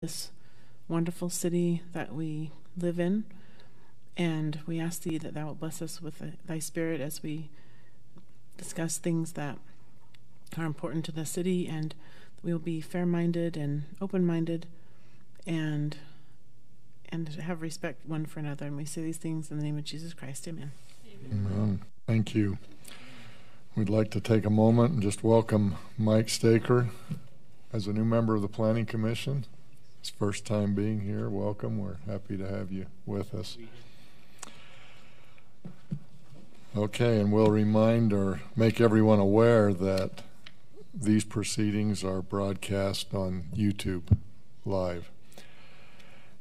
this wonderful city that we live in, and we ask thee that thou wilt bless us with thy spirit as we discuss things that are important to the city, and we will be fair-minded and open-minded and have respect one for another. And we say these things in the name of Jesus Christ. Amen. Amen. Thank you. We'd like to take a moment and just welcome Mike Staker as a new member of the Planning Commission. His first time being here. Welcome. We're happy to have you with us. Okay, and we'll remind or make everyone aware that these proceedings are broadcast on YouTube live.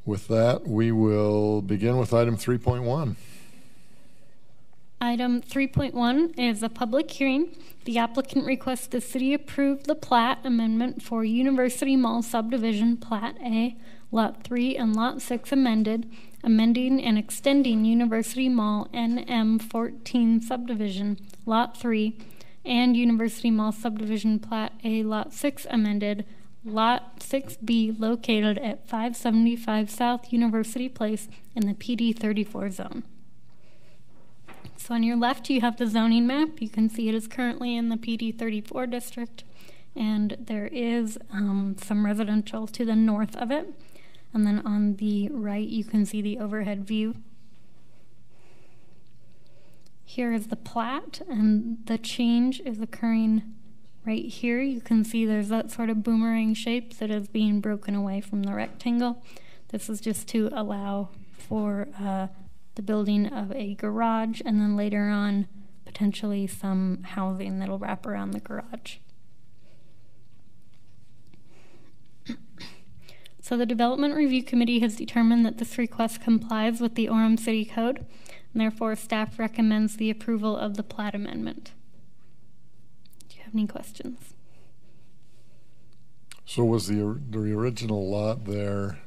With that, we will begin with item 3.1. Item 3.1 is a public hearing. The applicant requests the city approve the plat amendment for University Mall Subdivision Plat A, Lot 3 and Lot 6 amended, amending and extending University Mall NM 14 Subdivision Lot 3 and University Mall Subdivision Plat A, Lot 6 amended, Lot 6B located at 575 South University Place in the PD 34 zone. So on your left, you have the zoning map. You can see it is currently in the PD 34 district, and there is some residential to the north of it. And then on the right, you can see the overhead view. Here is the plat, and the change is occurring right here. You can see there's that sort of boomerang shape that is being broken away from the rectangle. This is just to allow for the building of a garage, and then later on potentially some housing that'll wrap around the garage. So the Development Review Committee has determined that this request complies with the Orem City Code, and therefore staff recommends the approval of the plat amendment. Do you have any questions? So was the original lot there,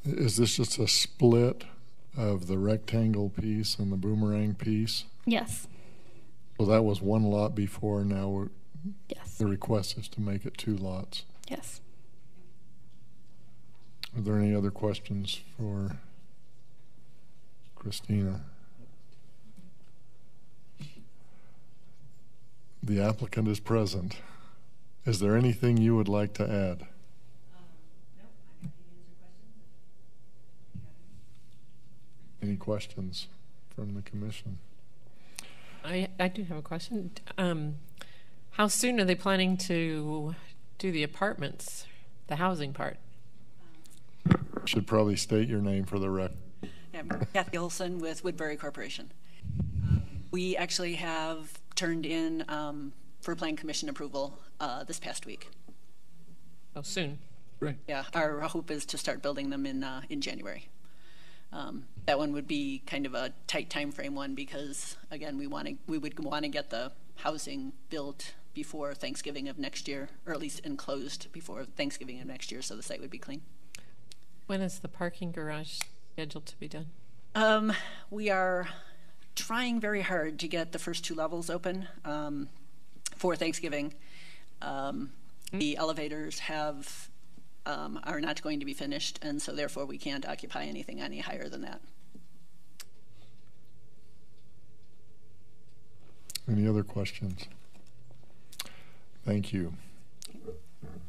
is this just a split of the rectangle piece and the boomerang piece? Yes. So that was one lot before, now yes. The request is to make it two lots. Yes. Are there any other questions for Christina? The applicant is present. Is there anything you would like to add? No, I'm happy to answer questions. Any questions from the commission? I do have a question. How soon are they planning to do the apartments, the housing part? Should probably state your name for the record. I'm Kathy Olson with Woodbury Corporation. We actually have turned in for Plan Commission approval this past week. Oh, soon. Right. Yeah, our hope is to start building them in January. That one would be kind of a tight time frame one because again we would want to get the housing built before Thanksgiving of next year, or at least enclosed before Thanksgiving of next year, so the site would be clean. When is the parking garage scheduled to be done? We are trying very hard to get the first two levels open for Thanksgiving. The elevators are not going to be finished, and so therefore we can't occupy anything any higher than that. Any other questions? Thank you.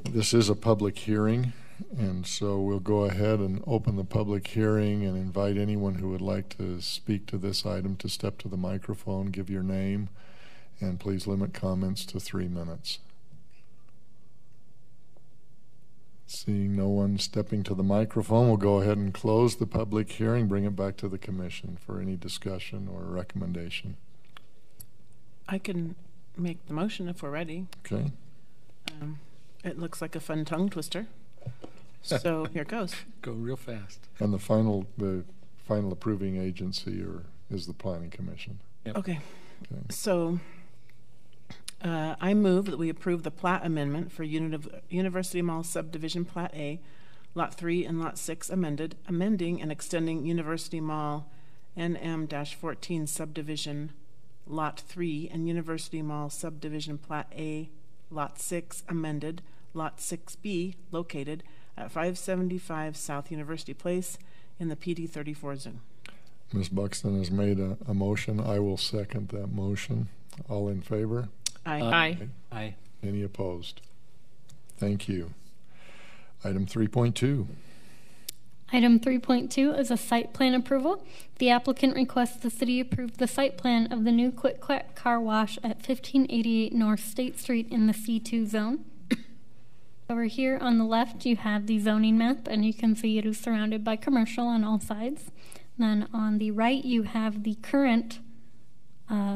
This is a public hearing, and so we'll go ahead and open the public hearing and invite anyone who would like to speak to this item to step to the microphone, give your name, and please limit comments to 3 minutes. Seeing no one stepping to the microphone, we'll go ahead and close the public hearing, bring it back to the commission for any discussion or recommendation. I can make the motion if we're ready. Okay. It looks like a fun tongue twister. So here it goes. Go real fast. And the final approving agency is the Planning Commission. Yep. Okay. So I move that we approve the plat amendment for University Mall Subdivision Plat A, Lot 3 and Lot 6 amending and extending University Mall NM-14 Subdivision Lot 3 and University Mall Subdivision Plat A, Lot 6 amended, Lot 6B located at 575 South University Place in the PD 34 zone. Ms. Buxton has made a motion. I will second that motion. All in favor? Aye. Aye. Any opposed? Thank you. Item 3.2. Item 3.2 is a site plan approval. The applicant requests the city approve the site plan of the new Quick Quack Car Wash at 1588 North State Street in the C2 zone. Over here on the left, you have the zoning map, and you can see it is surrounded by commercial on all sides. Then on the right, you have the current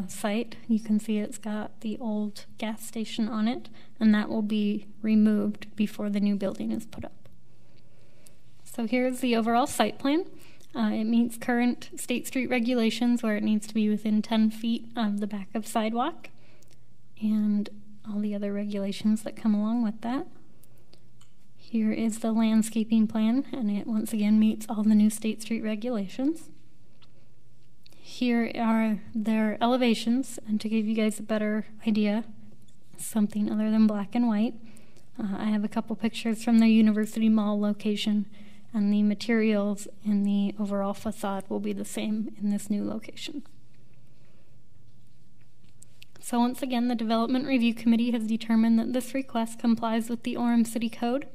site. You can see it's got the old gas station on it, and that will be removed before the new building is put up. So here's the overall site plan. It meets current State Street regulations where it needs to be within 10 feet of the back of sidewalk and all the other regulations that come along with that. Here is the landscaping plan, and it once again meets all the new State Street regulations. Here are their elevations, and to give you guys a better idea, something other than black and white, I have a couple pictures from their University Mall location, and the materials in the overall facade will be the same in this new location. So once again, the Development Review Committee has determined that this request complies with the Orem City Code.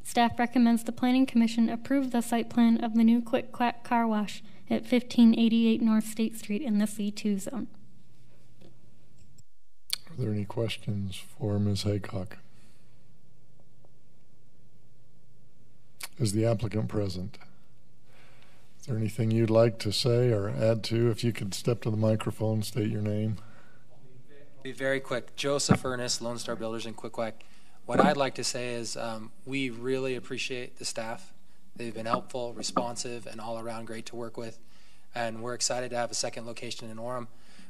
Staff recommends the Planning Commission approve the site plan of the new Quick Quack Car Wash at 1588 North State Street in the C2 zone. Are there any questions for Ms. Haycock? Is the applicant present? Is there anything you'd like to say or add to? If you could step to the microphone, state your name. Be very quick. Joseph Ernest, Lone Star Builders in Quick Quack. What I'd like to say is we really appreciate the staff. They've been helpful, responsive, and all around great to work with. And we're excited to have a second location in Orem.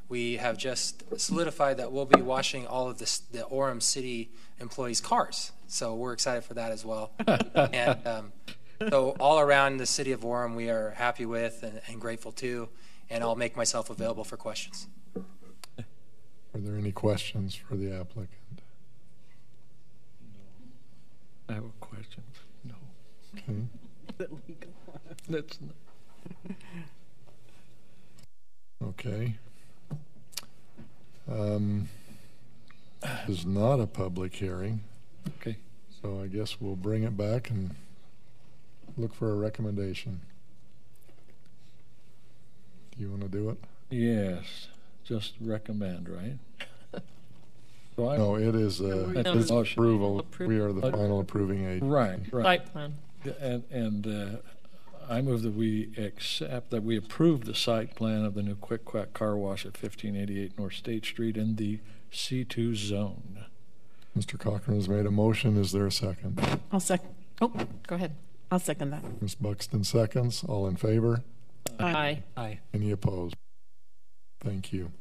We have just solidified that we'll be washing all of the Orem City employees' cars. So we're excited for that as well. And so all around the city of Orem, we are happy with and grateful to. And I'll make myself available for questions. Are there any questions for the applicant? I have a question. No. Okay. That's not. Okay. This is not a public hearing, Okay. so I guess we'll bring it back and look for a recommendation. Do you want to do it? Yes. Just recommend, right? So I, No, it is it's No. approval. We are the final approving agency. right, right. Site plan. And I move that we accept, that we approve the site plan of the new Quick Quack Car Wash at 1588 North State Street in the C2 zone. Mr. Cochran has made a motion. Is there a second? I'll second. Oh, Go ahead. I'll second that. Ms. Buxton seconds. All in favor? Aye. Aye. Any opposed? Thank you.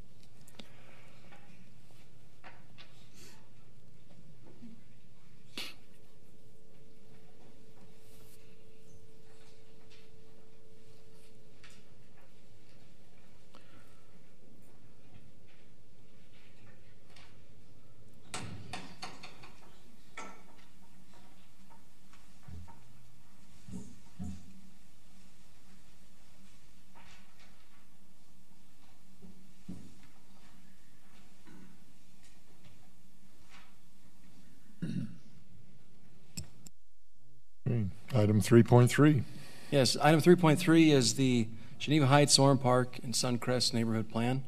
Okay. Item 3.3. Yes, item 3.3 is the Geneva Heights, Orem Park, and Suncrest neighborhood plan.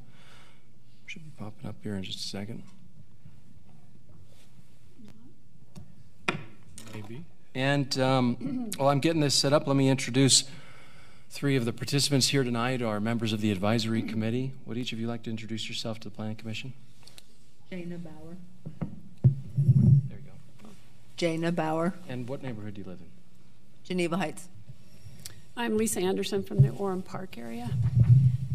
Should be popping up here in just a second. Maybe. And while I'm getting this set up, let me introduce three of the participants here tonight, are members of the advisory committee. Would each of you like to introduce yourself to the Planning Commission? Jana Bauer. There you go. Jana Bauer, And what neighborhood do you live in? Geneva Heights. I'm Lisa Anderson from the Orem Park area.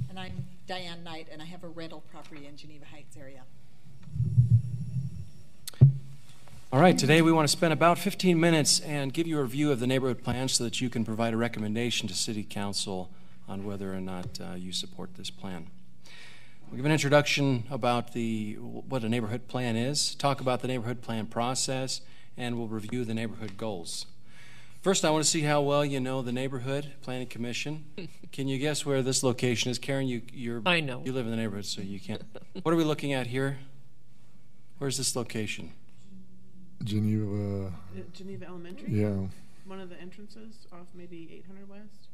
And I'm Diane Knight, and I have a rental property in Geneva Heights area. All right, today we want to spend about 15 minutes and give you a review of the neighborhood plan so that you can provide a recommendation to City Council on whether or not you support this plan. We'll give an introduction about what a neighborhood plan is, talk about the neighborhood plan process, and we'll review the neighborhood goals. First, I want to see how well you know the neighborhood, Planning Commission. Can you guess where this location is? Karen, I know. You live in the neighborhood, so you can't. What are we looking at here? Where's this location? Geneva. Geneva Elementary? Yeah. One of the entrances off maybe 800 West?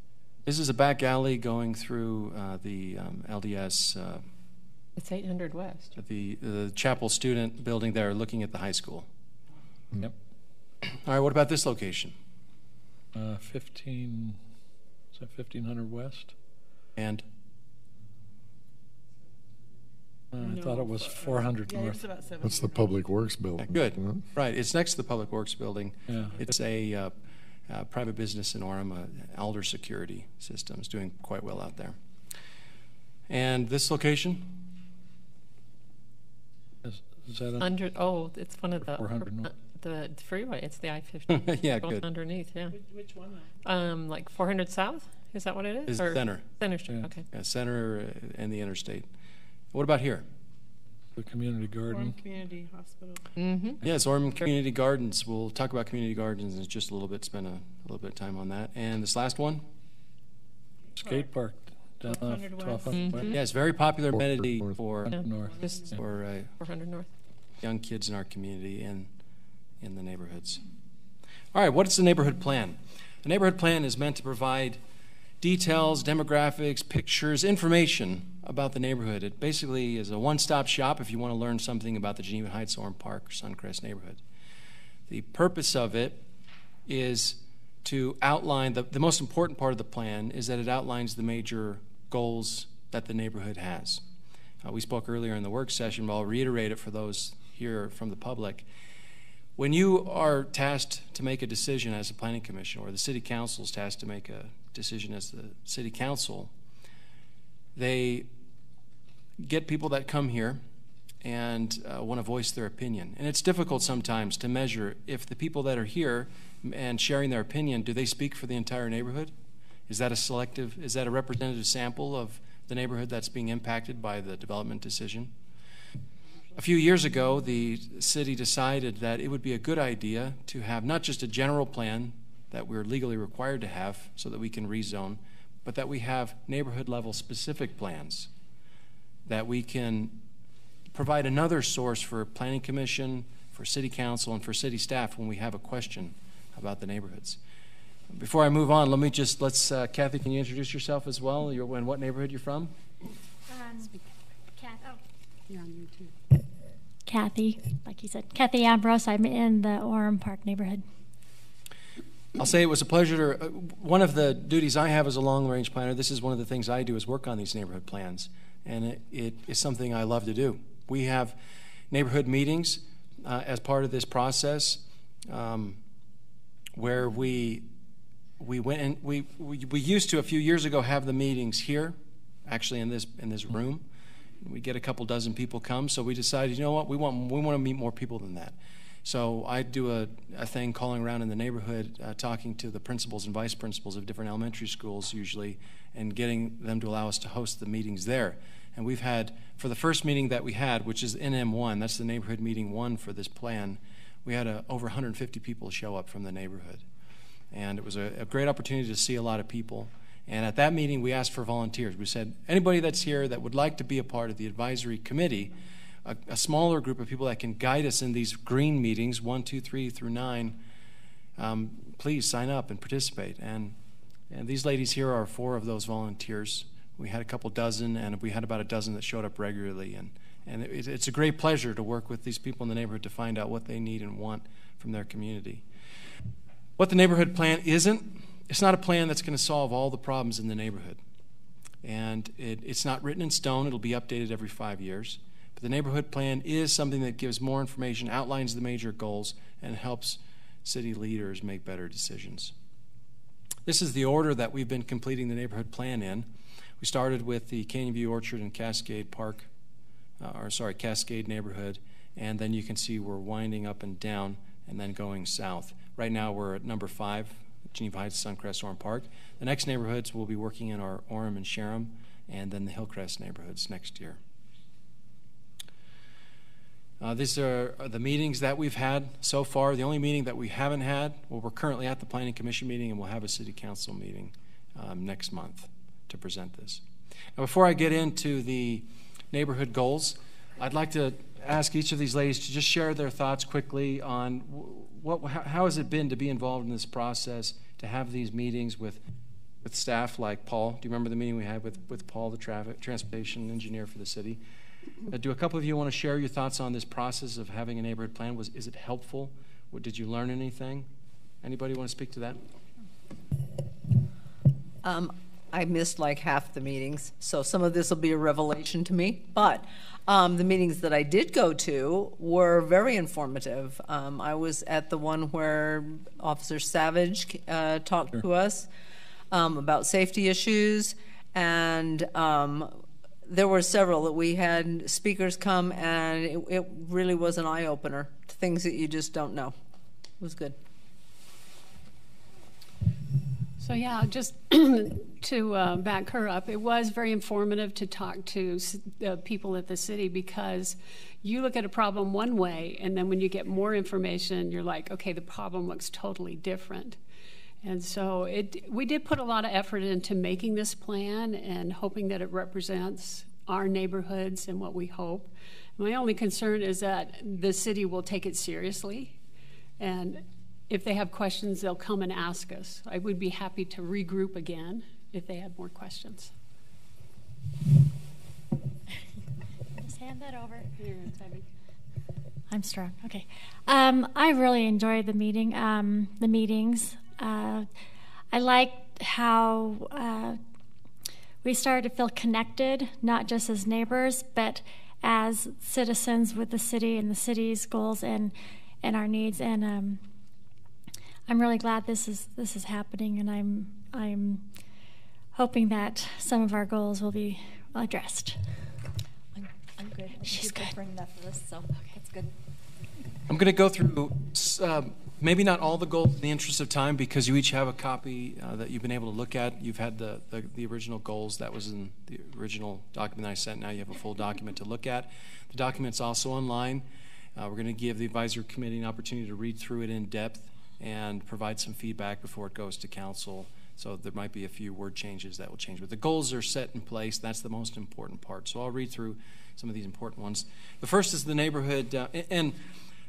This is a back alley going through the LDS, It's 800 West. the chapel student building there looking at the high school. Yep. All right, what about this location? 1500 West? And I thought it was 400 Yeah, North. it's about 700. That's the Public Works building. good. isn't it? Right, it's next to the Public Works building. Yeah. It's a private business in Orem, Alder Security Systems, doing quite well out there. And this location? Is that a, It's one of the 400 North? the freeway. It's the I-50. Yeah, Going good. underneath, yeah. Which one though? Like 400 South? Is that what it is? Is Or Center. Center Street, Yeah. okay. Yeah, Center and the interstate. What about here? the community garden? Orem Community Hospital. Mm-hmm. Yes, Orem Community Gardens. We'll talk about community gardens in just a little bit, spend a little bit of time on that. And this last one? Skate park down off 1200 West. 1200 West. Yeah, it's a very popular North. amenity North. for North. Just for 400 North. young kids in our community and in the neighborhoods. All right, what is the neighborhood plan? The neighborhood plan is meant to provide details, demographics, pictures, information about the neighborhood. It basically is a one-stop shop if you want to learn something about the Geneva Heights, Orem Park, or Suncrest neighborhood. The purpose of it is to outline, the most important part of the plan is that it outlines the major goals that the neighborhood has. We spoke earlier in the work session, but I'll reiterate it for those here from the public. When you are tasked to make a decision as a planning commission, or the city council is tasked to make a decision as the city council, they get people that come here and want to voice their opinion. And it's difficult sometimes to measure if the people that are here and sharing their opinion, do they speak for the entire neighborhood? Is that a representative sample of the neighborhood that's being impacted by the development decision? A few years ago, the city decided that it would be a good idea to have not just a general plan that we're legally required to have so that we can rezone, but that we have neighborhood level specific plans that we can provide another source for planning commission, for city council, and for city staff when we have a question about the neighborhoods. Before I move on, Kathy, can you introduce yourself as well? And what neighborhood you're from? You're on YouTube. Kathy, like you said, Kathy Ambrose. I'm in the Orem Park neighborhood. I'll say it was a pleasure to, one of the duties I have as a long-range planner, this is one of the things I do is work on these neighborhood plans, and it is something I love to do. We have neighborhood meetings as part of this process where we went and we used to a few years ago have the meetings here, actually in this room. We get a couple dozen people come, so we decided, you know what, we want to meet more people than that. So I do a thing calling around in the neighborhood, talking to the principals and vice principals of different elementary schools usually, and getting them to allow us to host the meetings there. And we've had, for the first meeting that we had, which is NM1, that's the neighborhood meeting 1 for this plan, we had over 150 people show up from the neighborhood. And it was a great opportunity to see a lot of people. And at that meeting, we asked for volunteers. We said, anybody that's here that would like to be a part of the advisory committee, a smaller group of people that can guide us in these green meetings, 1, 2, 3 through 9, please sign up and participate. And these ladies here are 4 of those volunteers. We had a couple dozen, and we had about a dozen that showed up regularly. And it's a great pleasure to work with these people in the neighborhood to find out what they need and want from their community. What the neighborhood plan isn't, it's not a plan that's going to solve all the problems in the neighborhood. And it's not written in stone. It'll be updated every 5 years. But the neighborhood plan is something that gives more information, outlines the major goals, and helps city leaders make better decisions. This is the order that we've been completing the neighborhood plan in. We started with the Canyon View Orchard and Cascade Cascade neighborhood, and then you can see we're winding up and down and then going south. Right now we're at number 5, Geneva Heights, Suncrest, Orem Park. The next neighborhoods we'll be working in are Orem and Sharam, and then the Hillcrest neighborhoods next year. These are the meetings that we've had so far. The only meeting that we haven't had, well, we're currently at the Planning Commission meeting, and we'll have a City Council meeting next month to present this. Now, before I get into the neighborhood goals, I'd like to ask each of these ladies to just share their thoughts quickly on how has it been to be involved in this process, to have these meetings with staff like Paul. Do you remember the meeting we had with Paul, the transportation engineer for the city? Do a couple of you want to share your thoughts on this process of having a neighborhood plan? Is it helpful? Did you learn anything? Anybody want to speak to that? I missed like half the meetings, so some of this will be a revelation to me. But the meetings that I did go to were very informative. I was at the one where Officer Savage talked to us about safety issues, and there were several that we had speakers come, and it really was an eye-opener to things that you just don't know. It was good. So yeah, just to back her up, it was very informative to talk to people at the city, because you look at a problem one way, and then when you get more information, you're like, okay, the problem looks totally different. And so we did put a lot of effort into making this plan and hoping that it represents our neighborhoods and what we hope. My only concern is that the city will take it seriously, and if they have questions, they'll come and ask us. I would be happy to regroup again if they have more questions. Just hand that over. Here, Debbie. I'm strong. Okay. I really enjoyed the meetings. I liked how we started to feel connected, not just as neighbors, but as citizens with the city and the city's goals and our needs. And I'm really glad this is happening, and I'm hoping that some of our goals will be addressed. I'm good. She's good. Bring that for us, so that's good. I'm going to go through maybe not all the goals in the interest of time, because you each have a copy that you've been able to look at. You've had the original goals that was in the original document that I sent. Now you have a full document to look at. The document's also online. We're going to give the advisory committee an opportunity to read through it in depth and provide some feedback before it goes to council. So there might be a few word changes that will change. But the goals are set in place. That's the most important part. So I'll read through some of these important ones. The first is the neighborhood. And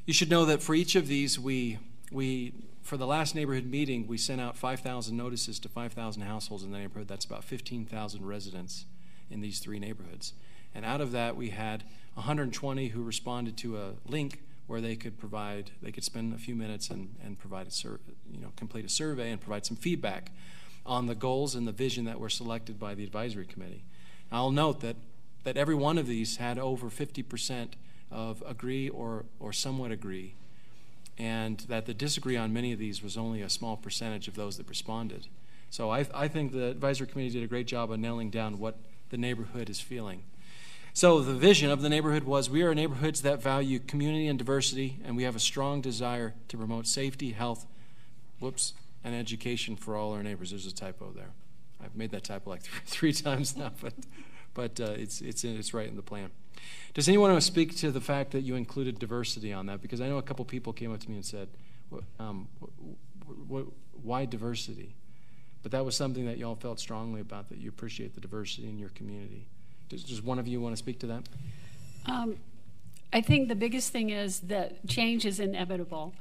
you should know that for each of these, we for the last neighborhood meeting, we sent out 5,000 notices to 5,000 households in the neighborhood. That's about 15,000 residents in these three neighborhoods. And out of that, we had 120 who responded to a link where they could spend a few minutes and complete a survey and provide some feedback on the goals and the vision that were selected by the advisory committee. I'll note that every one of these had over 50% of agree or somewhat agree, and that the disagree on many of these was only a small percentage of those that responded. So I think the advisory committee did a great job of nailing down what the neighborhood is feeling. So the vision of the neighborhood was, we are neighborhoods that value community and diversity, and we have a strong desire to promote safety, health, and education for all our neighbors. There's a typo there. I've made that typo like three times now, but it's right in the plan. Does anyone want to speak to the fact that you included diversity on that? Because I know a couple people came up to me and said, why diversity? But that was something that y'all felt strongly about, that you appreciate the diversity in your community. Does one of you want to speak to that? I think the biggest thing is that change is inevitable,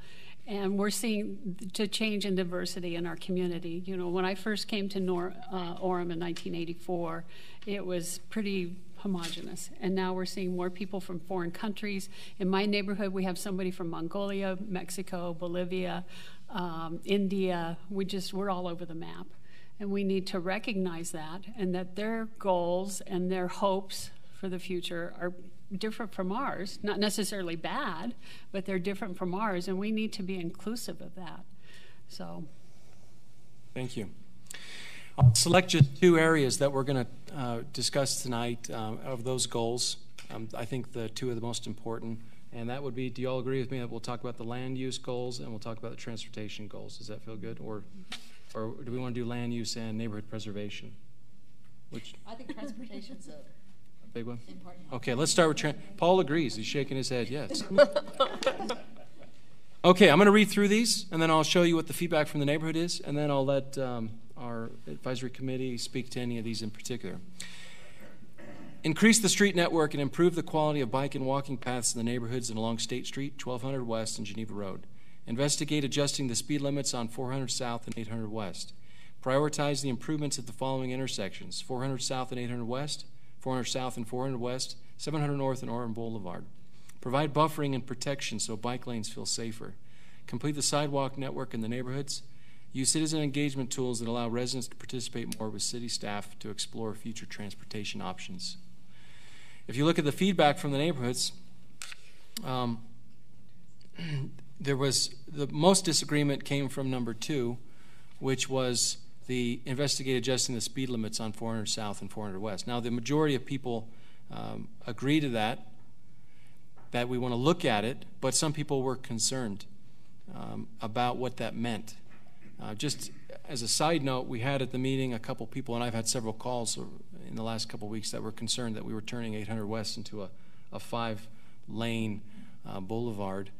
and we're seeing the change in diversity in our community. You know, when I first came to Orem in 1984, it was pretty homogenous, and now we're seeing more people from foreign countries. In my neighborhood, we have somebody from Mongolia, Mexico, Bolivia, India. We're all over the map. And we need to recognize that, and that their goals and their hopes for the future are different from ours. Not necessarily bad, but they're different from ours, and we need to be inclusive of that. So, thank you. I'll select just two areas that we're going to discuss tonight of those goals. I think the two are the most important, and that would be, do you all agree with me that we'll talk about the land use goals and we'll talk about the transportation goals? Does that feel good? Or do we want to do land use and neighborhood preservation? I think transportation's a big one? Okay, let's start with Paul agrees. He's shaking his head, yes. Okay, I'm going to read through these, and then I'll show you what the feedback from the neighborhood is, and then I'll let our advisory committee speak to any of these in particular. Increase the street network and improve the quality of bike and walking paths in the neighborhoods and along State Street, 1200 West, and Geneva Road. Investigate adjusting the speed limits on 400 South and 800 West. Prioritize the improvements at the following intersections: 400 South and 800 West, 400 South and 400 West, 700 North and Orem Boulevard. Provide buffering and protection so bike lanes feel safer. Complete the sidewalk network in the neighborhoods. Use citizen engagement tools that allow residents to participate more with city staff to explore future transportation options. If you look at the feedback from the neighborhoods, there was the most disagreement came from number 2, which was the investigate adjusting the speed limits on 400 South and 400 West. Now, the majority of people agree to that we want to look at it, but some people were concerned about what that meant. Just as a side note, we had at the meeting a couple people, and I've had several calls in the last couple weeks that were concerned that we were turning 800 West into a 5-lane boulevard.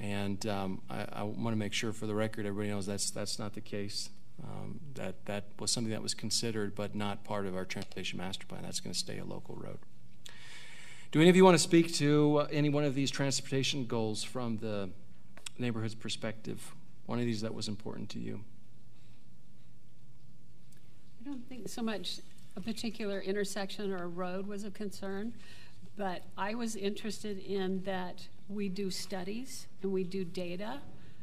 And I want to make sure for the record everybody knows that's not the case. That was something that was considered but not part of our transportation master plan. That's going to stay a local road. Do any of you want to speak to any one of these transportation goals from the neighborhood's perspective? One of these that was important to you? I don't think so much a particular intersection or a road was a concern, but I was interested in that we do studies and we do data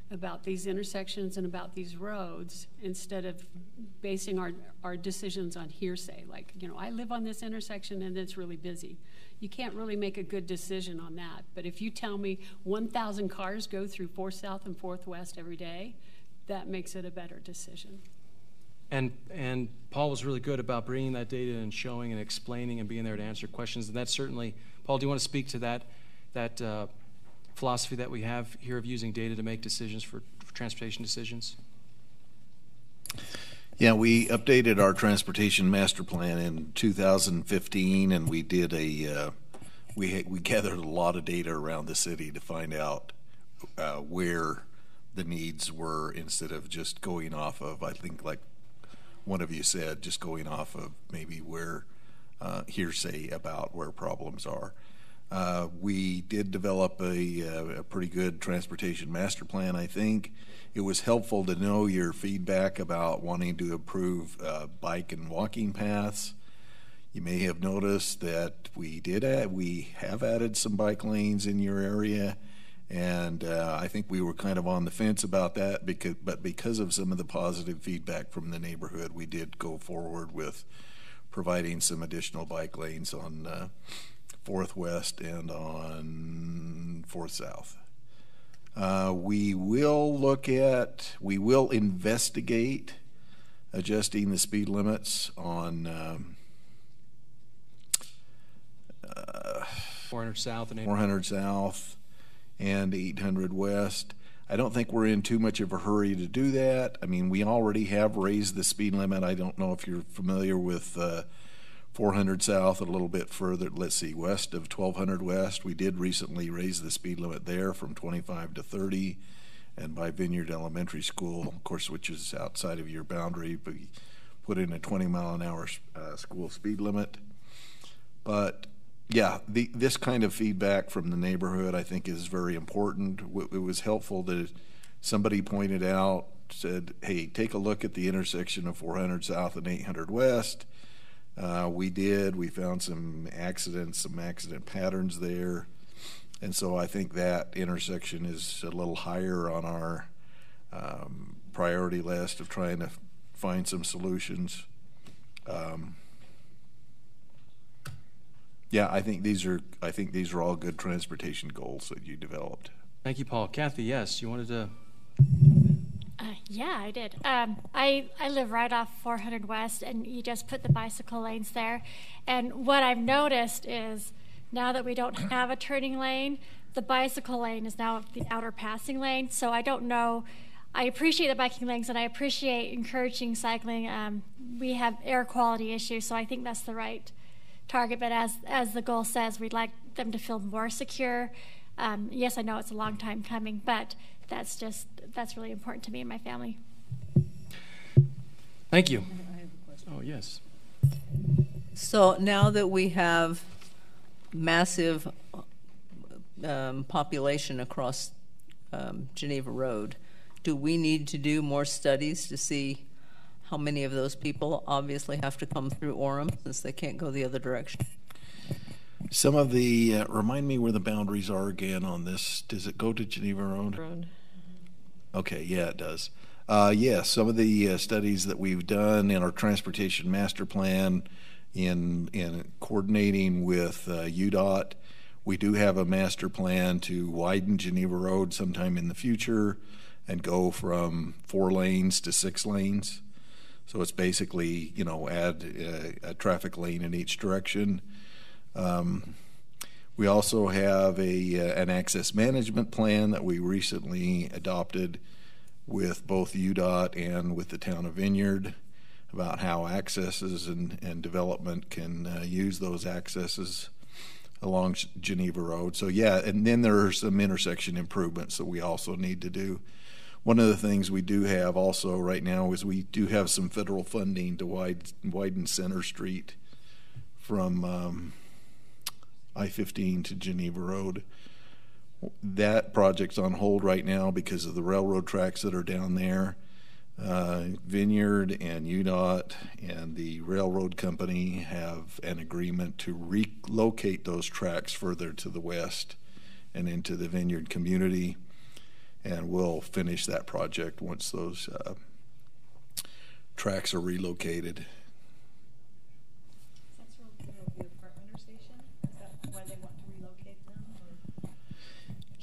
about these intersections and about these roads instead of basing our decisions on hearsay. Like, I live on this intersection and it's really busy. You can't really make a good decision on that. But if you tell me 1,000 cars go through 4th South and 4th West every day, that makes it a better decision. And Paul was really good about bringing that data and showing and explaining and being there to answer questions. And that's certainly, Paul, do you want to speak to that philosophy that we have here of using data to make decisions for transportation decisions? Yeah, we updated our transportation master plan in 2015, and we did we gathered a lot of data around the city to find out where the needs were, instead of just going off of, I think, like one of you said, just going off of maybe where hearsay about where problems are. We did develop a pretty good transportation master plan, I think. It was helpful to know your feedback about wanting to improve bike and walking paths. You may have noticed that we have added some bike lanes in your area, and I think we were kind of on the fence about that, because of some of the positive feedback from the neighborhood, we did go forward with providing some additional bike lanes on 4th West and on 4th South. We will investigate adjusting the speed limits on 400 South and 400 South and 800 West. I don't think we're in too much of a hurry to do that. I mean, we already have raised the speed limit. I don't know if you're familiar with 400 South, a little bit further, west of 1200 West. We did recently raise the speed limit there from 25 to 30, and by Vineyard Elementary School, of course, which is outside of your boundary, but we put in a 20-mile-an-hour school speed limit. But yeah, this kind of feedback from the neighborhood, I think, is very important. It was helpful that somebody pointed out, said, hey, take a look at the intersection of 400 South and 800 West. We found some accident patterns there. And so I think that intersection is a little higher on our priority list of trying to find some solutions. Yeah, I think these are all good transportation goals that you developed. Thank you, Paul. Kathy, yes, you wanted to... Yeah, I did. I live right off 400 West, and you just put the bicycle lanes there. And what I've noticed is now that we don't have a turning lane, the bicycle lane is now the outer passing lane. So I don't know. I appreciate the biking lanes, and I appreciate encouraging cycling. We have air quality issues, so I think that's the right target, but as the goal says, we'd like them to feel more secure. Yes, I know it's a long time coming, but that's really important to me and my family. Thank you. I have a question. Oh, yes. So now that we have massive population across Geneva Road, do we need to do more studies to see how many of those people obviously have to come through Orem since they can't go the other direction? Some of the, remind me where the boundaries are again on this. Does it go to Geneva Road? Okay, yeah, it does. Yes, some of the studies that we've done in our transportation master plan in coordinating with UDOT, we do have a master plan to widen Geneva Road sometime in the future and go from 4 lanes to 6 lanes. So it's basically, add a traffic lane in each direction. We also have an access management plan that we recently adopted with both UDOT and with the town of Vineyard about how accesses and development can use those accesses along Geneva Road. So yeah, and then there are some intersection improvements that we also need to do. One of the things we do have also right now is we do have some federal funding to widen Center Street from I-15 to Geneva Road. That project's on hold right now because of the railroad tracks that are down there. Vineyard and UDOT and the railroad company have an agreement to relocate those tracks further to the west and into the Vineyard community, and we'll finish that project once those tracks are relocated.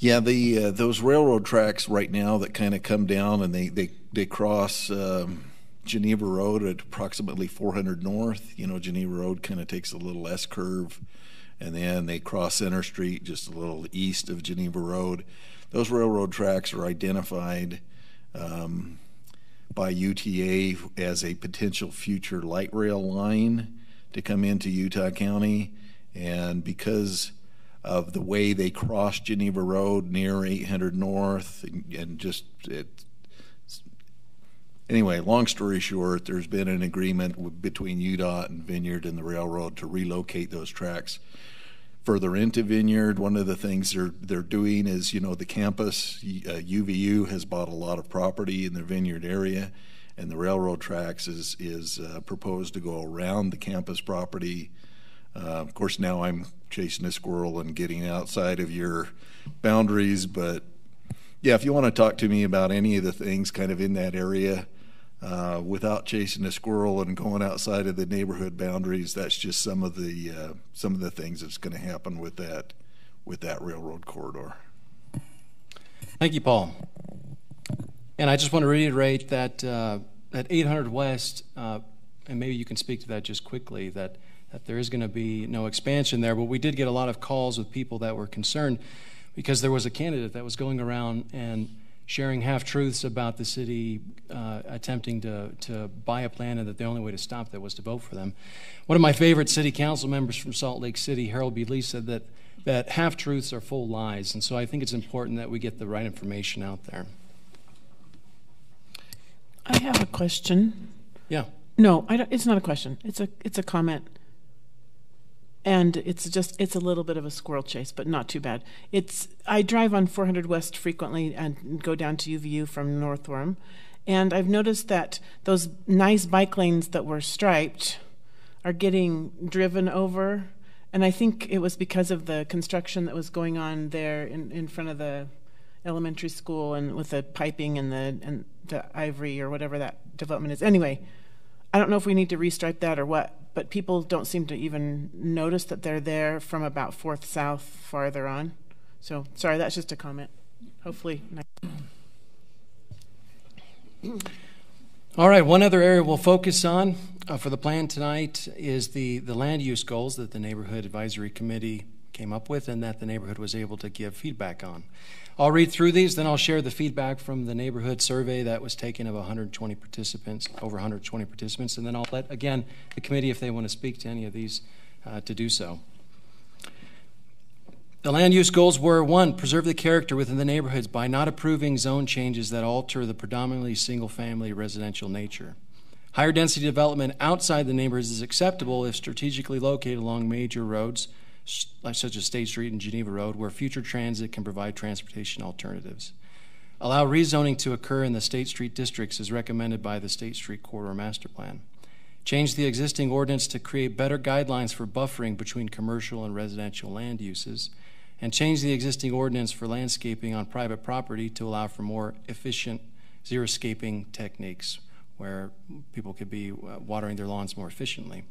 Yeah, those railroad tracks right now that kind of come down and they cross Geneva Road at approximately 400 north. Geneva Road kind of takes a little S curve, and then they cross Center Street just a little east of Geneva Road. Those railroad tracks are identified by UTA as a potential future light rail line to come into Utah County, and because of the way they cross Geneva Road near 800 North, and just anyway, long story short, there's been an agreement between UDOT and Vineyard and the railroad to relocate those tracks further into Vineyard. One of the things they're doing is, the campus, UVU has bought a lot of property in the Vineyard area, and the railroad tracks is proposed to go around the campus property. Of course, now I'm chasing a squirrel and getting outside of your boundaries, but yeah, if you want to talk to me about any of the things kind of in that area without chasing a squirrel and going outside of the neighborhood boundaries, that's just some of the things that's going to happen with that railroad corridor. Thank you, Paul. And I just want to reiterate that at 800 West, and maybe you can speak to that just quickly, that there is going to be no expansion there, but we did get a lot of calls with people that were concerned because there was a candidate that was going around and sharing half-truths about the city attempting to buy a plan, and that the only way to stop that was to vote for them. One of my favorite city council members from Salt Lake City, Harold B. Lee, said that half-truths are full lies, and so I think it's important that we get the right information out there. I have a question. Yeah. No, it's not a question. It's a comment. And it's a little bit of a squirrel chase, but not too bad. I drive on 400 West frequently and go down to UVU from North Orem, and I've noticed that those nice bike lanes that were striped are getting driven over, and I think it was because of the construction that was going on there in front of the elementary school, and with the piping and the ivory or whatever that development is. Anyway, I don't know if we need to restripe that or what, but people don't seem to even notice that they're there from about 4th South farther on. So, sorry, that's just a comment. Hopefully. All right, one other area we'll focus on for the plan tonight is the land use goals that the Neighborhood Advisory Committee came up with and that the neighborhood was able to give feedback on. I'll read through these, then I'll share the feedback from the neighborhood survey that was taken of over 120 participants, and then I'll let, again, the committee, if they want to speak to any of these, to do so. The land use goals were: 1, preserve the character within the neighborhoods by not approving zone changes that alter the predominantly single-family residential nature. Higher density development outside the neighborhoods is acceptable if strategically located along major roads, such as State Street and Geneva Road, where future transit can provide transportation alternatives. Allow rezoning to occur in the State Street districts as recommended by the State Street Corridor Master Plan. Change the existing ordinance to create better guidelines for buffering between commercial and residential land uses, and change the existing ordinance for landscaping on private property to allow for more efficient xeriscaping techniques where people could be watering their lawns more efficiently.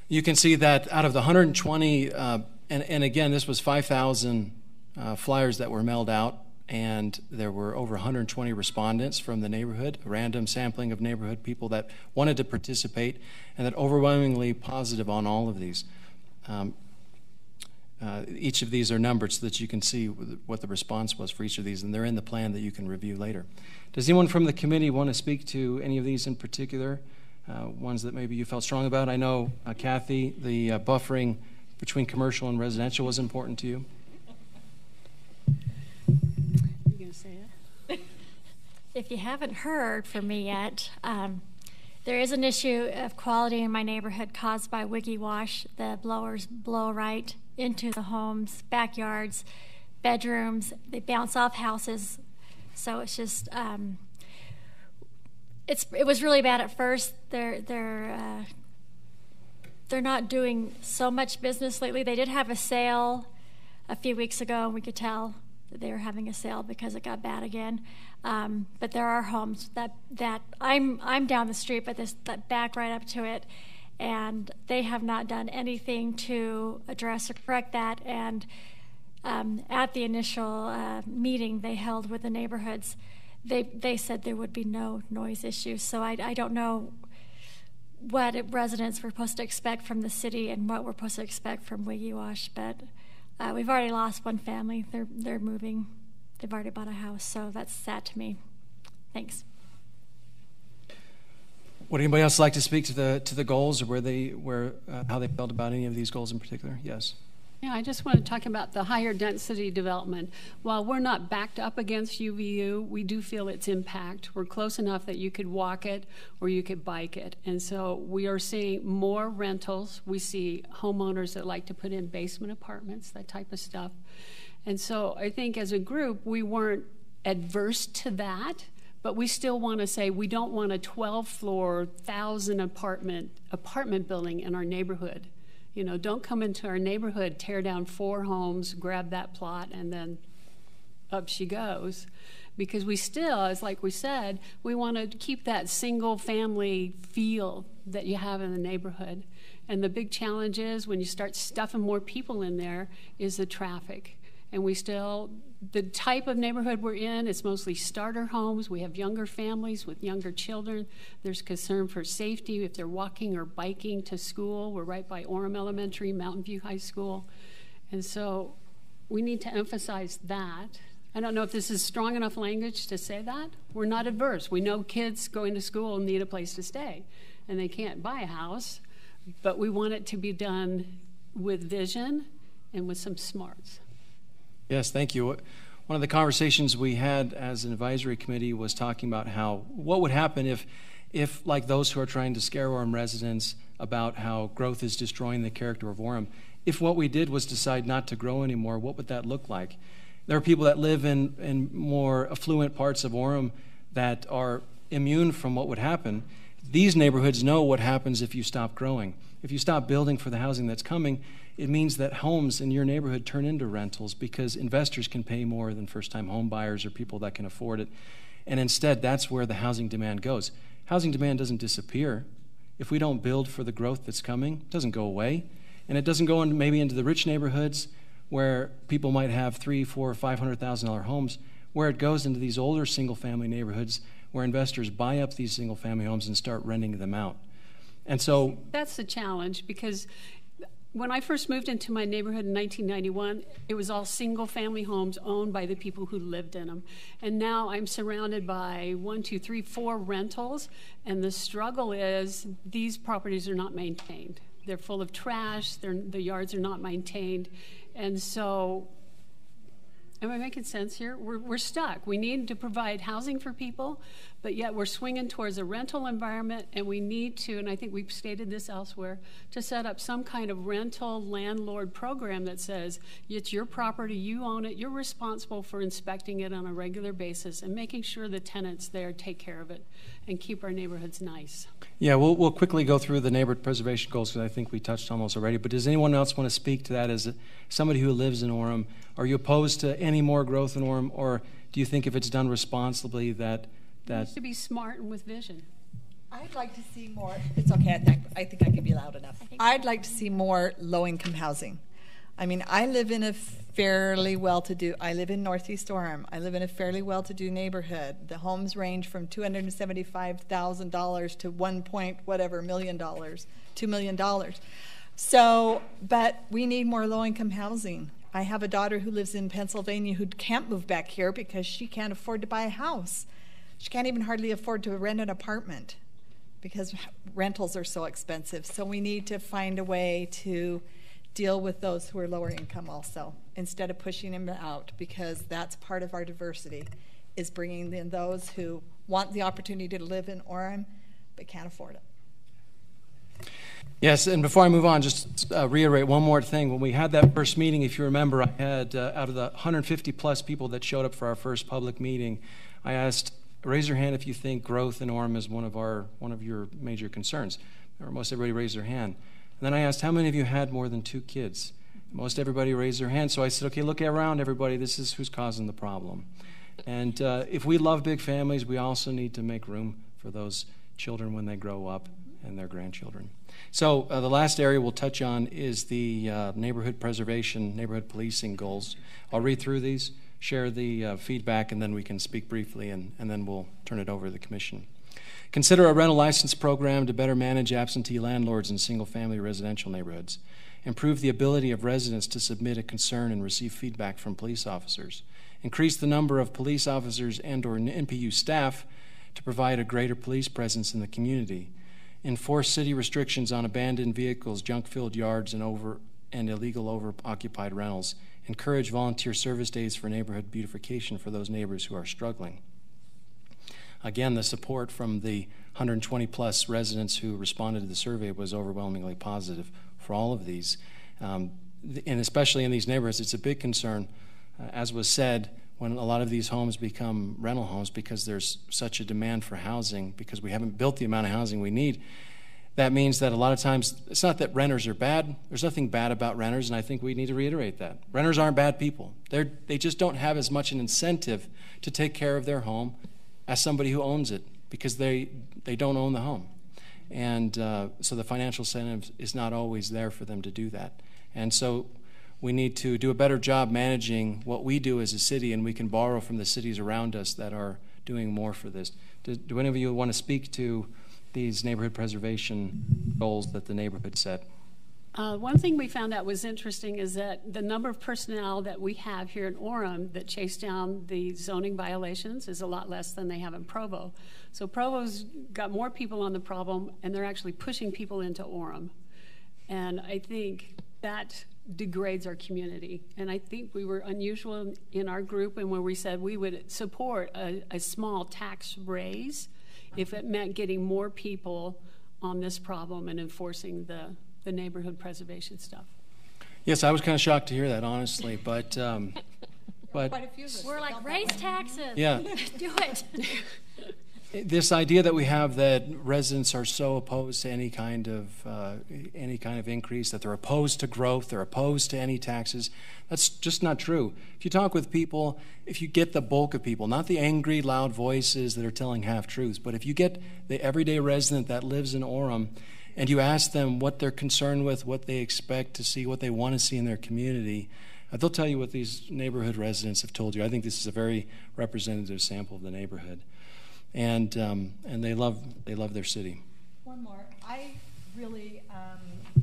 You can see that out of the 120, and again, this was 5,000 flyers that were mailed out, and there were over 120 respondents from the neighborhood, a random sampling of neighborhood people that wanted to participate, and that overwhelmingly positive on all of these. Each of these are numbered so that you can see what the response was for each of these, and they're in the plan that you can review later. Does anyone from the committee want to speak to any of these in particular, ones that maybe you felt strong about? I know, Kathy, the buffering between commercial and residential was important to you. You going to say it? If you haven't heard from me yet, there is an issue of quality in my neighborhood caused by wiggy wash. The blowers blow right into the homes, backyards, bedrooms. They bounce off houses. So it's just, it was really bad at first. They're not doing so much business lately. They did have a sale a few weeks ago, and we could tell that they were having a sale because it got bad again. But there are homes that I'm down the street, but that back right up to it, and they have not done anything to address or correct that. And at the initial meeting they held with the neighborhoods, they said there would be no noise issues. So I don't know what residents were supposed to expect from the city and what we're supposed to expect from Wiggy Wash, but we've already lost one family. They're moving. They've already bought a house, so that's sad to me. Thanks. Would anybody else like to speak to the goals, or how they felt about any of these goals in particular? Yes. Yeah, I just want to talk about the higher density development. While we're not backed up against UVU, we do feel its impact. We're close enough that you could walk it or you could bike it. And so we are seeing more rentals. We see homeowners that like to put in basement apartments, that type of stuff. And so I think as a group, we weren't adverse to that, but we still want to say we don't want a 12-floor, 1,000 apartment building in our neighborhood. You know, don't come into our neighborhood, tear down 4 homes, grab that plot, and then up she goes. Because we still, as like we said, we want to keep that single family feel that you have in the neighborhood. And the big challenge is when you start stuffing more people in there is the traffic. And we still, the type of neighborhood we're in, it's mostly starter homes. We have younger families with younger children. There's concern for safety if they're walking or biking to school. We're right by Orem Elementary, Mountain View High School. And so we need to emphasize that. I don't know if this is strong enough language to say that. We're not adverse. We know kids going to school need a place to stay, and they can't buy a house, but we want it to be done with vision and with some smarts. Yes, thank you. One of the conversations we had as an advisory committee was talking about what would happen if like those who are trying to scare Orem residents about how growth is destroying the character of Orem, if what we did was decide not to grow anymore, what would that look like? There are people that live in more affluent parts of Orem that are immune from what would happen. These neighborhoods know what happens if you stop growing. If you stop building for the housing that's coming, it means that homes in your neighborhood turn into rentals because investors can pay more than first-time home buyers or people that can afford it. And instead, that's where the housing demand goes. Housing demand doesn't disappear. If we don't build for the growth that's coming, it doesn't go away. And it doesn't go into the rich neighborhoods where people might have $300,000, $400,000, or $500,000 homes, where it goes into these older single-family neighborhoods where investors buy up these single-family homes and start renting them out. And so that's the challenge, because when I first moved into my neighborhood in 1991, it was all single-family homes owned by the people who lived in them. And now I'm surrounded by 1, 2, 3, 4 rentals, and the struggle is these properties are not maintained. they're full of trash. The yards are not maintained, and so. Am I making sense here? We're stuck. We need to provide housing for people, but yet we're swinging towards a rental environment, and we need to, and I think we've stated this elsewhere, to set up some kind of rental landlord program that says it's your property, you own it, you're responsible for inspecting it on a regular basis and making sure the tenants there take care of it and keep our neighborhoods nice. Yeah, we'll quickly go through the neighborhood preservation goals because I think we touched on those already. But does anyone else want to speak to that as somebody who lives in Orem? Are you opposed to any more growth in Orem, or do you think if it's done responsibly that It needs to be smart and with vision? I'd like to see more. It's okay. I think I can be loud enough. I'd like to see more low-income housing. I mean, I live in a fairly well-to-do. I live in Northeast Orem. I live in a fairly well-to-do neighborhood. The homes range from $275,000 to $1 million, $2 million. So, but we need more low-income housing. I have a daughter who lives in Pennsylvania who can't move back here because she can't afford to buy a house. She can't even hardly afford to rent an apartment because rentals are so expensive. So we need to find a way to deal with those who are lower income also, instead of pushing them out, because that's part of our diversity, is bringing in those who want the opportunity to live in Orem but can't afford it. Yes, and before I move on, just reiterate one more thing. When we had that first meeting, if you remember, I had, out of the 150 plus people that showed up for our first public meeting, I asked, raise your hand if you think growth in Orem is one of your major concerns. Or most everybody raised their hand. And then I asked, how many of you had more than 2 kids? Most everybody raised their hand. So I said, okay, look around, everybody. This is who's causing the problem. And if we love big families, we also need to make room for those children when they grow up and their grandchildren. So the last area we'll touch on is the neighborhood preservation, neighborhood policing goals. I'll read through these, share the feedback, and then we can speak briefly, and then we'll turn it over to the commission. Consider a rental license program to better manage absentee landlords in single-family residential neighborhoods. Improve the ability of residents to submit a concern and receive feedback from police officers. Increase the number of police officers and/or NPU staff to provide a greater police presence in the community. Enforce city restrictions on abandoned vehicles, junk-filled yards, and illegal over-occupied rentals. Encourage volunteer service days for neighborhood beautification for those neighbors who are struggling. Again, the support from the 120 plus residents who responded to the survey was overwhelmingly positive for all of these. And especially in these neighborhoods, it's a big concern, as was said, when a lot of these homes become rental homes because there's such a demand for housing, because we haven't built the amount of housing we need. That means that a lot of times, it's not that renters are bad. There's nothing bad about renters, and I think we need to reiterate that. Renters aren't bad people. They just don't have as much an incentive to take care of their home as somebody who owns it, because they don't own the home. And so the financial incentive is not always there for them to do that. And so we need to do a better job managing what we do as a city, and we can borrow from the cities around us that are doing more for this. Do any of you want to speak to these neighborhood preservation goals that the neighborhood set? One thing we found out was interesting is that the number of personnel that we have here in Orem that chase down the zoning violations is a lot less than they have in Provo. So Provo's got more people on the problem, and they're actually pushing people into Orem. And I think that degrades our community. And I think we were unusual in our group and where we said we would support a small tax raise if it meant getting more people on this problem and enforcing the neighborhood preservation stuff. Yes, I was kind of shocked to hear that, honestly, but we're like, raise taxes. Yeah. Do it. This idea that we have that residents are so opposed to any kind of increase, that they're opposed to growth, they're opposed to any taxes, that's just not true. If you talk with people, if you get the bulk of people, not the angry, loud voices that are telling half-truths, but if you get the everyday resident that lives in Orem and you ask them what they're concerned with, what they expect to see, what they want to see in their community, they'll tell you what these neighborhood residents have told you. I think this is a very representative sample of the neighborhood. And they love their city. One more. I really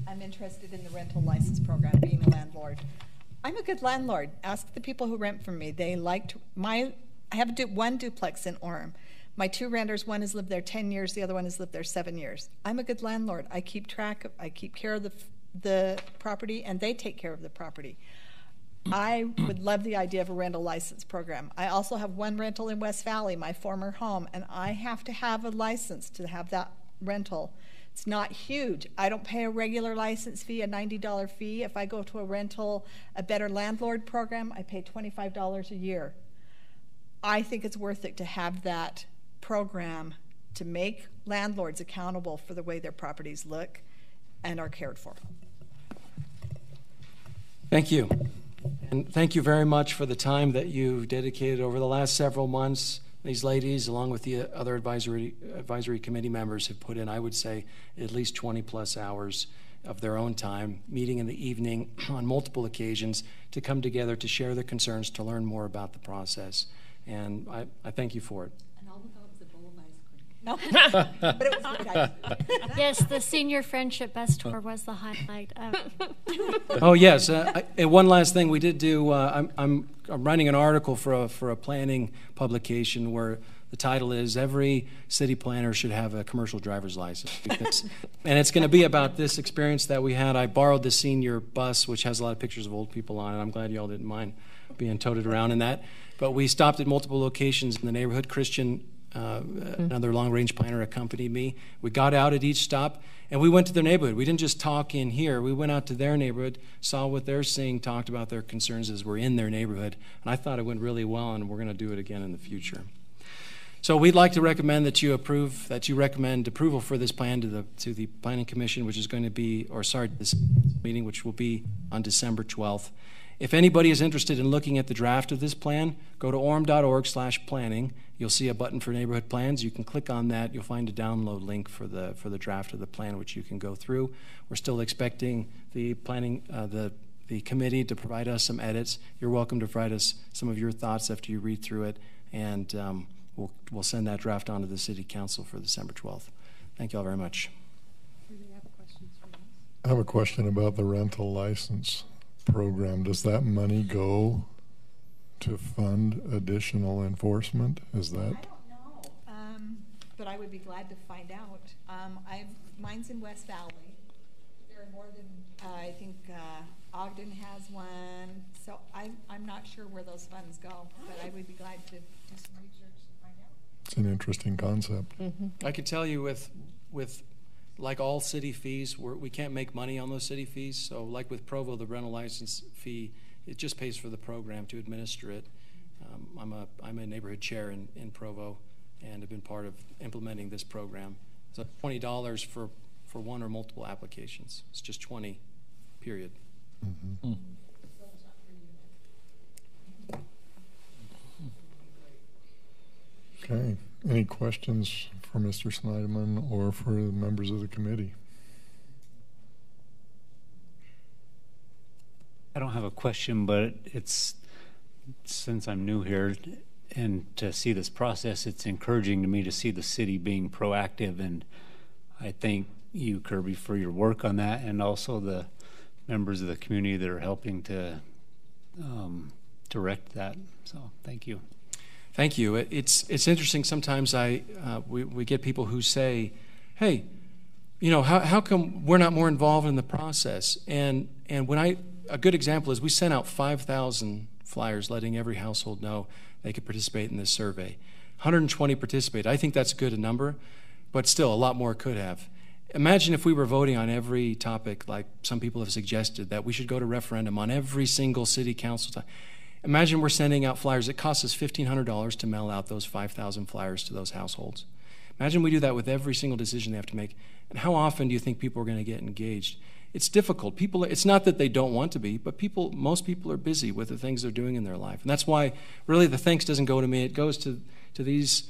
am interested in the rental license program, being a landlord. I'm a good landlord. Ask the people who rent from me. They liked I have one duplex in Orem. My 2 renters, one has lived there 10 years, the other one has lived there 7 years. I'm a good landlord. I keep care of the property, and they take care of the property. I would love the idea of a rental license program. I also have 1 rental in West Valley, my former home, and I have to have a license to have that rental. It's not huge. I don't pay a regular license fee, a $90 fee. If I go to a rental, a Better Landlord program, I pay $25 a year. I think it's worth it to have that program to make landlords accountable for the way their properties look and are cared for. Thank you. And thank you very much for the time that you've dedicated over the last several months. These ladies, along with the other advisory committee members, have put in, I would say, at least 20 plus hours of their own time, meeting in the evening on multiple occasions to come together to share their concerns, to learn more about the process. And I thank you for it. And all without the bowl of ice cream. No, but it was good ice cream. Yes, the Senior Friendship Bus Tour was the highlight of. Oh yes, and one last thing we did do. I'm writing an article for a planning publication where the title is "Every City Planner Should Have a Commercial Driver's License," and it's going to be about this experience that we had. I borrowed the senior bus, which has a lot of pictures of old people on it. I'm glad y'all didn't mind being toted around in that. But we stopped at multiple locations in the neighborhood. Christian, another long-range planner, accompanied me. We got out at each stop, and we went to their neighborhood. We didn't just talk in here. We went out to their neighborhood, saw what they're seeing, talked about their concerns as we're in their neighborhood. And I thought it went really well, and we're going to do it again in the future. So we'd like to recommend that you recommend approval for this plan to the Planning Commission, which is going to be, this meeting, which will be on December 12th. If anybody is interested in looking at the draft of this plan, go to orem.org/planning. You'll see a button for neighborhood plans. You can click on that. You'll find a download link for the draft of the plan, which you can go through. We're still expecting the planning, the committee to provide us some edits. You're welcome to provide us some of your thoughts after you read through it, and we'll send that draft on to the City Council for December 12th. Thank you all very much. I have a question about the rental license program. Does that money go to fund additional enforcement? Is that? I don't know, but I would be glad to find out. Mine's in West Valley. There are more than I think Ogden has one. So I'm not sure where those funds go, but I would be glad to do some research and find out. It's an interesting concept. Mm-hmm. I can tell you with like all city fees, we can't make money on those city fees. So like with Provo, the rental license fee, it just pays for the program to administer it. I'm a neighborhood chair in Provo and have been part of implementing this program. So $20 for one or multiple applications. It's just 20, period. Mm-hmm. Okay. Any questions for Mr. Snyderman or for the members of the committee? I don't have a question, but it's, since I'm new here and to see this process, it's encouraging to me to see the city being proactive, and I thank you, Kirby, for your work on that, and also the members of the community that are helping to direct that. So thank you. Thank you. It's interesting. Sometimes we get people who say, "Hey, how come we're not more involved in the process?" And when a good example is we sent out 5,000 flyers letting every household know they could participate in this survey. 120 participated. I think that's good a number, but still a lot more could have. Imagine if we were voting on every topic, like some people have suggested, that we should go to referendum on every single city council time. Imagine we're sending out flyers. It costs us $1,500 to mail out those 5,000 flyers to those households. Imagine we do that with every single decision they have to make. And how often do you think people are going to get engaged? It's difficult. It's not that they don't want to be, but most people are busy with the things they're doing in their life. And that's why really the thanks doesn't go to me. It goes to these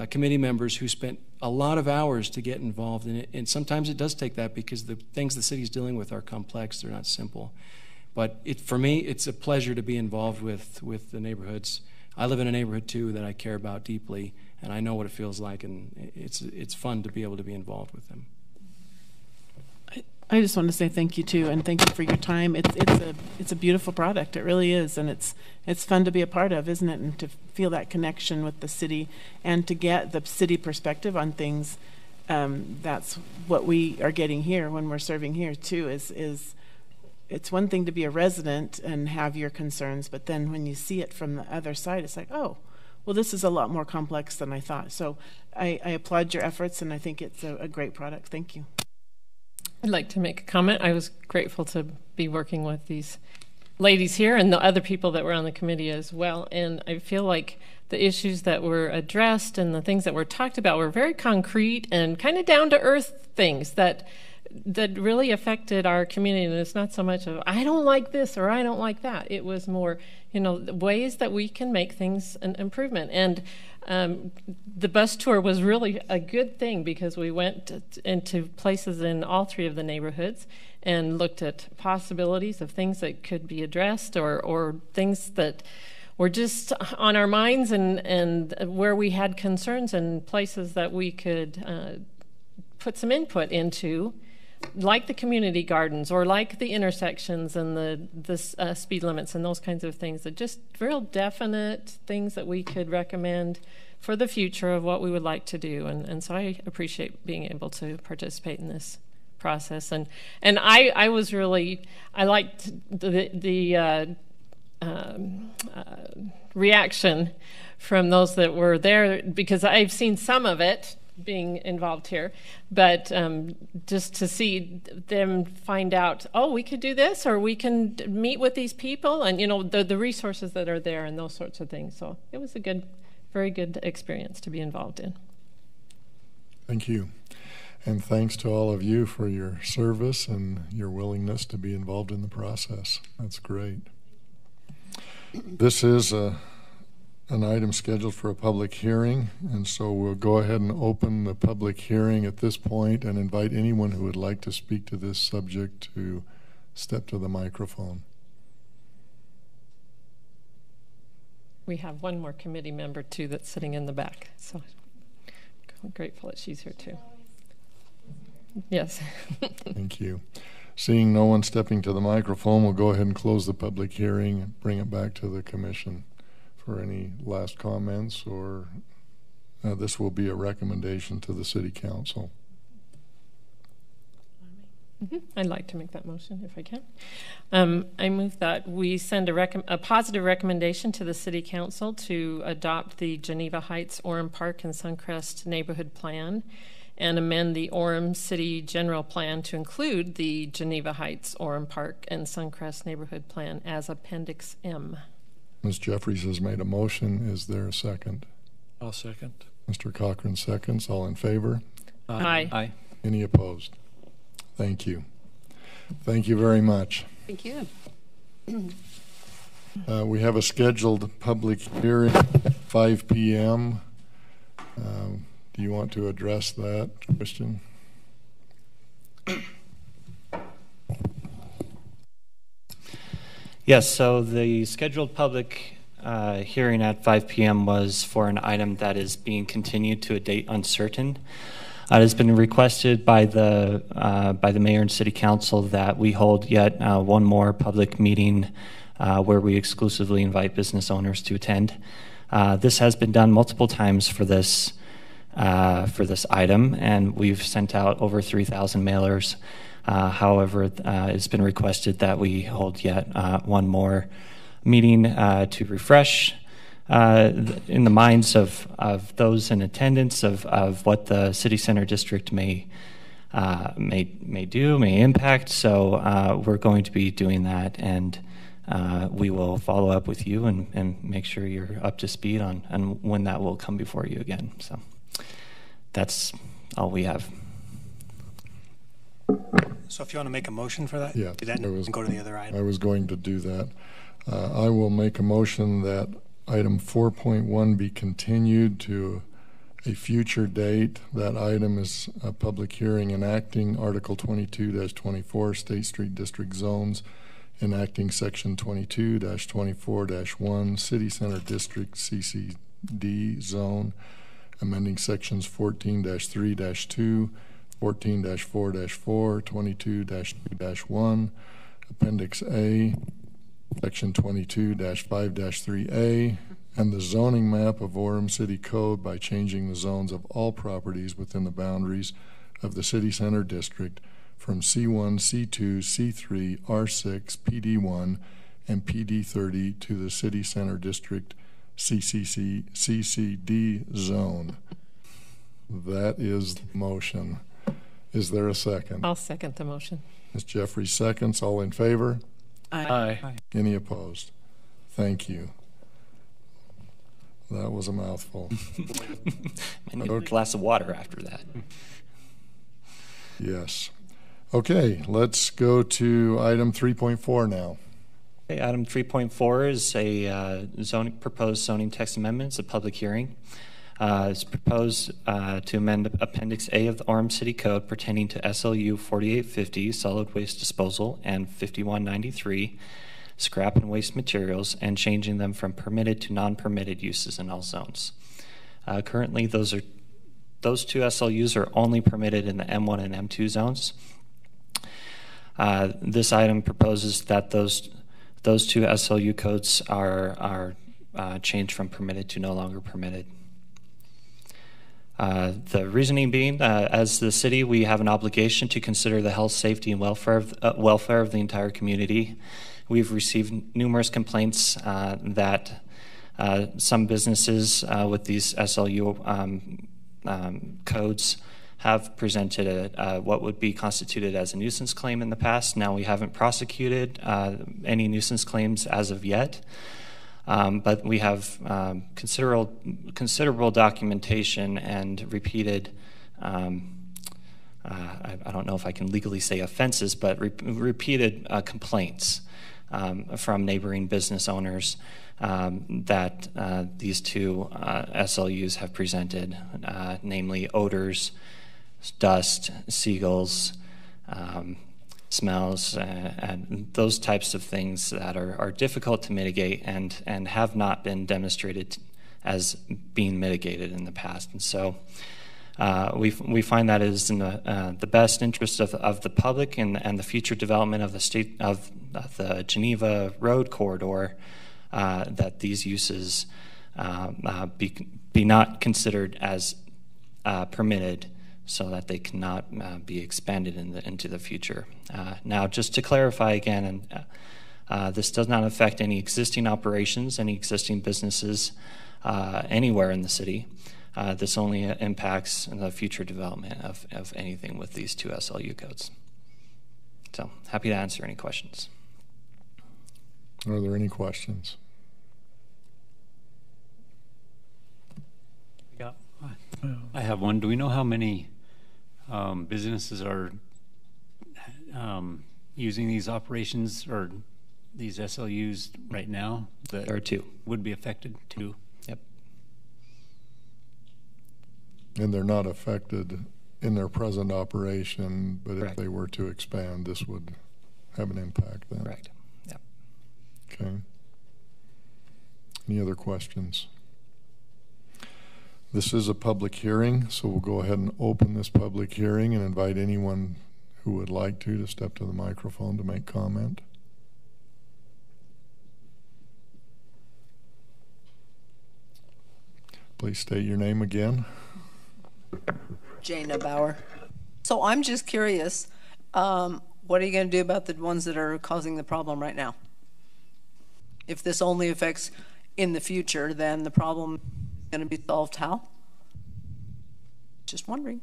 committee members who spent a lot of hours to get involved in it. And sometimes it does take that because the things the city's dealing with are complex. They're not simple. But for me, it's a pleasure to be involved with the neighborhoods. I live in a neighborhood, too, that I care about deeply, and I know what it feels like, and it's fun to be able to be involved with them. I just want to say thank you too, and thank you for your time. It's a beautiful product. It really is, and it's fun to be a part of, isn't it? And to feel that connection with the city, and to get the city perspective on things. That's what we are getting here when we're serving here too. Is it's one thing to be a resident and have your concerns, but then when you see it from the other side, it's like, oh, well, this is a lot more complex than I thought. So I applaud your efforts, and I think it's a great product. Thank you. I'd like to make a comment. I was grateful to be working with these ladies here and the other people that were on the committee as well. And I feel like the issues that were addressed and the things that were talked about were very concrete and kind of down-to-earth things that really affected our community. And it's not so much of, I don't like this or I don't like that. It was more, ways that we can make things an improvement. And the bus tour was really a good thing because we went into places in all three of the neighborhoods and looked at possibilities of things that could be addressed or things that were just on our minds and where we had concerns and places that we could put some input into, like the community gardens or like the intersections and the speed limits and those kinds of things, that just real definite things that we could recommend for the future of what we would like to do. And so I appreciate being able to participate in this process. And I was really, I liked the reaction from those that were there, because I've seen some of it being involved here, but just to see them find out, oh, we could do this, or we can meet with these people, and the resources that are there and those sorts of things. So it was a very good experience to be involved in. Thank you. And thanks to all of you for your service and your willingness to be involved in the process. That's great. This is an item scheduled for a public hearing, and so we'll go ahead and open the public hearing at this point and invite anyone who would like to speak to this subject to step to the microphone. We have one more committee member too that's sitting in the back, so I'm grateful that she's here too. Yes. Thank you. Seeing no one stepping to the microphone, we'll go ahead and close the public hearing and bring it back to the commission for any last comments, or this will be a recommendation to the city council. I'd like to make that motion if I can. I move that we send a positive recommendation to the city council to adopt the Geneva Heights, Orem Park, and Suncrest neighborhood plan, and amend the Orem City General Plan to include the Geneva Heights, Orem Park, and Suncrest neighborhood plan as Appendix M. Ms. Jeffries has made a motion. Is there a second? I'll second. Mr. Cochran seconds. All in favor? Aye. Aye. Any opposed? Thank you. Thank you very much. Thank you. We have a scheduled public hearing at 5 p.m. Do you want to address that, Christian? Yes, so the scheduled public hearing at 5 p.m. was for an item that is being continued to a date uncertain. It has been requested by the mayor and city council that we hold yet one more public meeting where we exclusively invite business owners to attend. This has been done multiple times for this item, and we've sent out over 3,000 mailers. However, it's been requested that we hold yet one more meeting to refresh in the minds of those in attendance of what the city center district may impact. So we're going to be doing that, and we will follow up with you and make sure you're up to speed on when that will come before you again. So that's all we have. So if you want to make a motion for that, yeah, do that and go to the other item. I was going to do that. I will make a motion that item 4.1 be continued to a future date. That item is a public hearing enacting Article 22-24 State Street District Zones, enacting Section 22-24-1 City Center District CCD Zone, amending Sections 14-3-2 14-4-4, 22-2-1, Appendix A, Section 22-5-3A, and the zoning map of Orem City Code by changing the zones of all properties within the boundaries of the City Center District from C1, C2, C3, R6, PD1, and PD30 to the City Center District CCD zone. That is the motion. Is there a second? I'll second the motion. Ms. Jeffries seconds. All in favor? Aye. Any opposed? Thank you. That was a mouthful. I need a glass of water after that. Yes. Okay, let's go to item 3.4 now. Okay, item 3.4 is a proposed zoning text amendment. It's a public hearing. It's proposed to amend Appendix A of the Orem City Code pertaining to SLU 4850, solid waste disposal, and 5193, scrap and waste materials, and changing them from permitted to non-permitted uses in all zones. Currently, those two SLUs are only permitted in the M1 and M2 zones. This item proposes that those two SLU codes are changed from permitted to no longer permitted. The reasoning being, as the city, we have an obligation to consider the health, safety, and welfare of the entire community. We've received numerous complaints that some businesses with these SLU codes have presented what would be constituted as a nuisance claim in the past. Now, we haven't prosecuted any nuisance claims as of yet. But we have considerable documentation and repeated, I don't know if I can legally say offenses, but repeated complaints from neighboring business owners that these two SLUs have presented, namely odors, dust, seagulls, smells, and those types of things that are difficult to mitigate and have not been demonstrated as being mitigated in the past. And so we find that it is in the best interest of the public and the future development of the state of the Geneva Road corridor that these uses be not considered as permitted, so that they cannot be expanded into the future. Now, just to clarify again, this does not affect any existing operations, any existing businesses anywhere in the city. This only impacts the future development of anything with these two SLU codes. So, happy to answer any questions. Are there any questions? Yeah, I have one. Do we know how many businesses are using these operations or these SLUs right now that there are two. Would be affected too? Yep. And they're not affected in their present operation, but Correct. If they were to expand, this would have an impact then. Correct. Yep. Okay. Any other questions? This is a public hearing, so we'll go ahead and open this public hearing and invite anyone who would like to step to the microphone to make comment. Please state your name again. Jana Bauer. So I'm just curious, what are you going to do about the ones that are causing the problem right now? If this only affects in the future, then the problem is going to be solved how? Just wondering.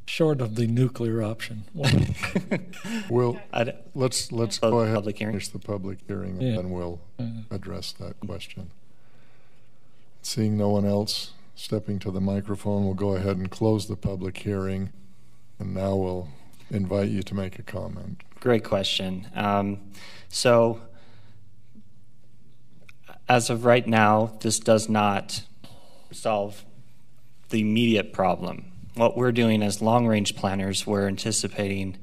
Short of the nuclear option. Well, let's go ahead and finish the public hearing, and then we'll address that question. Seeing no one else stepping to the microphone, we'll go ahead and close the public hearing, and now we'll invite you to make a comment. Great question. So, as of right now, this does not solve the immediate problem. What we're doing as long-range planners, we're anticipating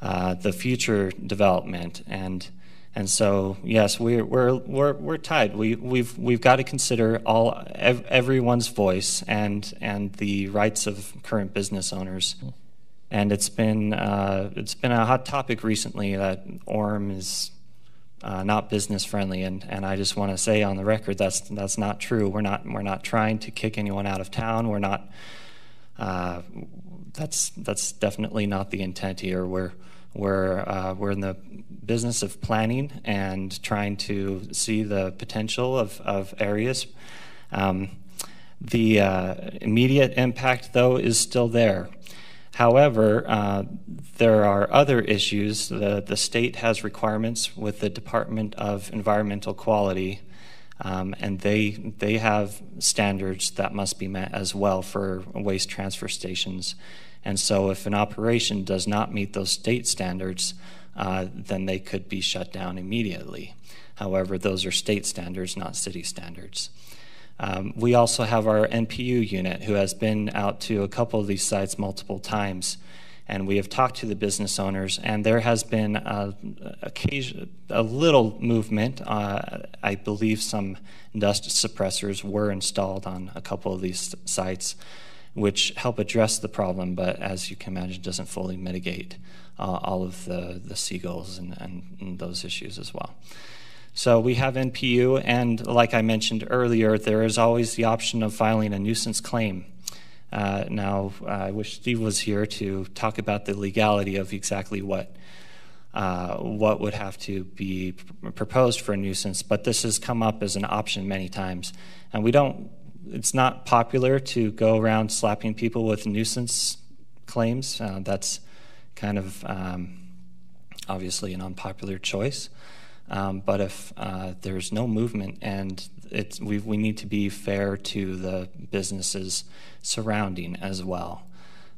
the future development, and And so, yes, we're tied. We've got to consider everyone's voice and the rights of current business owners. And it's been a hot topic recently that Orem is not business friendly, and I just want to say on the record that's not true. We're not trying to kick anyone out of town. We're not. That's definitely not the intent here. We're in the business of planning and trying to see the potential of areas. The immediate impact, though, is still there. However, there are other issues. The state has requirements with the Department of Environmental Quality, and they have standards that must be met as well for waste transfer stations. And so if an operation does not meet those state standards, then they could be shut down immediately. However, those are state standards, not city standards. We also have our NPU unit who has been out to a couple of these sites multiple times, and we have talked to the business owners, and there has been a little movement. I believe some dust suppressors were installed on a couple of these sites, which help address the problem, but as you can imagine, doesn't fully mitigate all of the seagulls and those issues as well. So we have NPU, and like I mentioned earlier, there is always the option of filing a nuisance claim. Now, I wish Steve was here to talk about the legality of exactly what would have to be proposed for a nuisance, but this has come up as an option many times. And it's not popular to go around slapping people with nuisance claims. That's kind of obviously an unpopular choice. But if there's no movement, and we need to be fair to the businesses surrounding as well,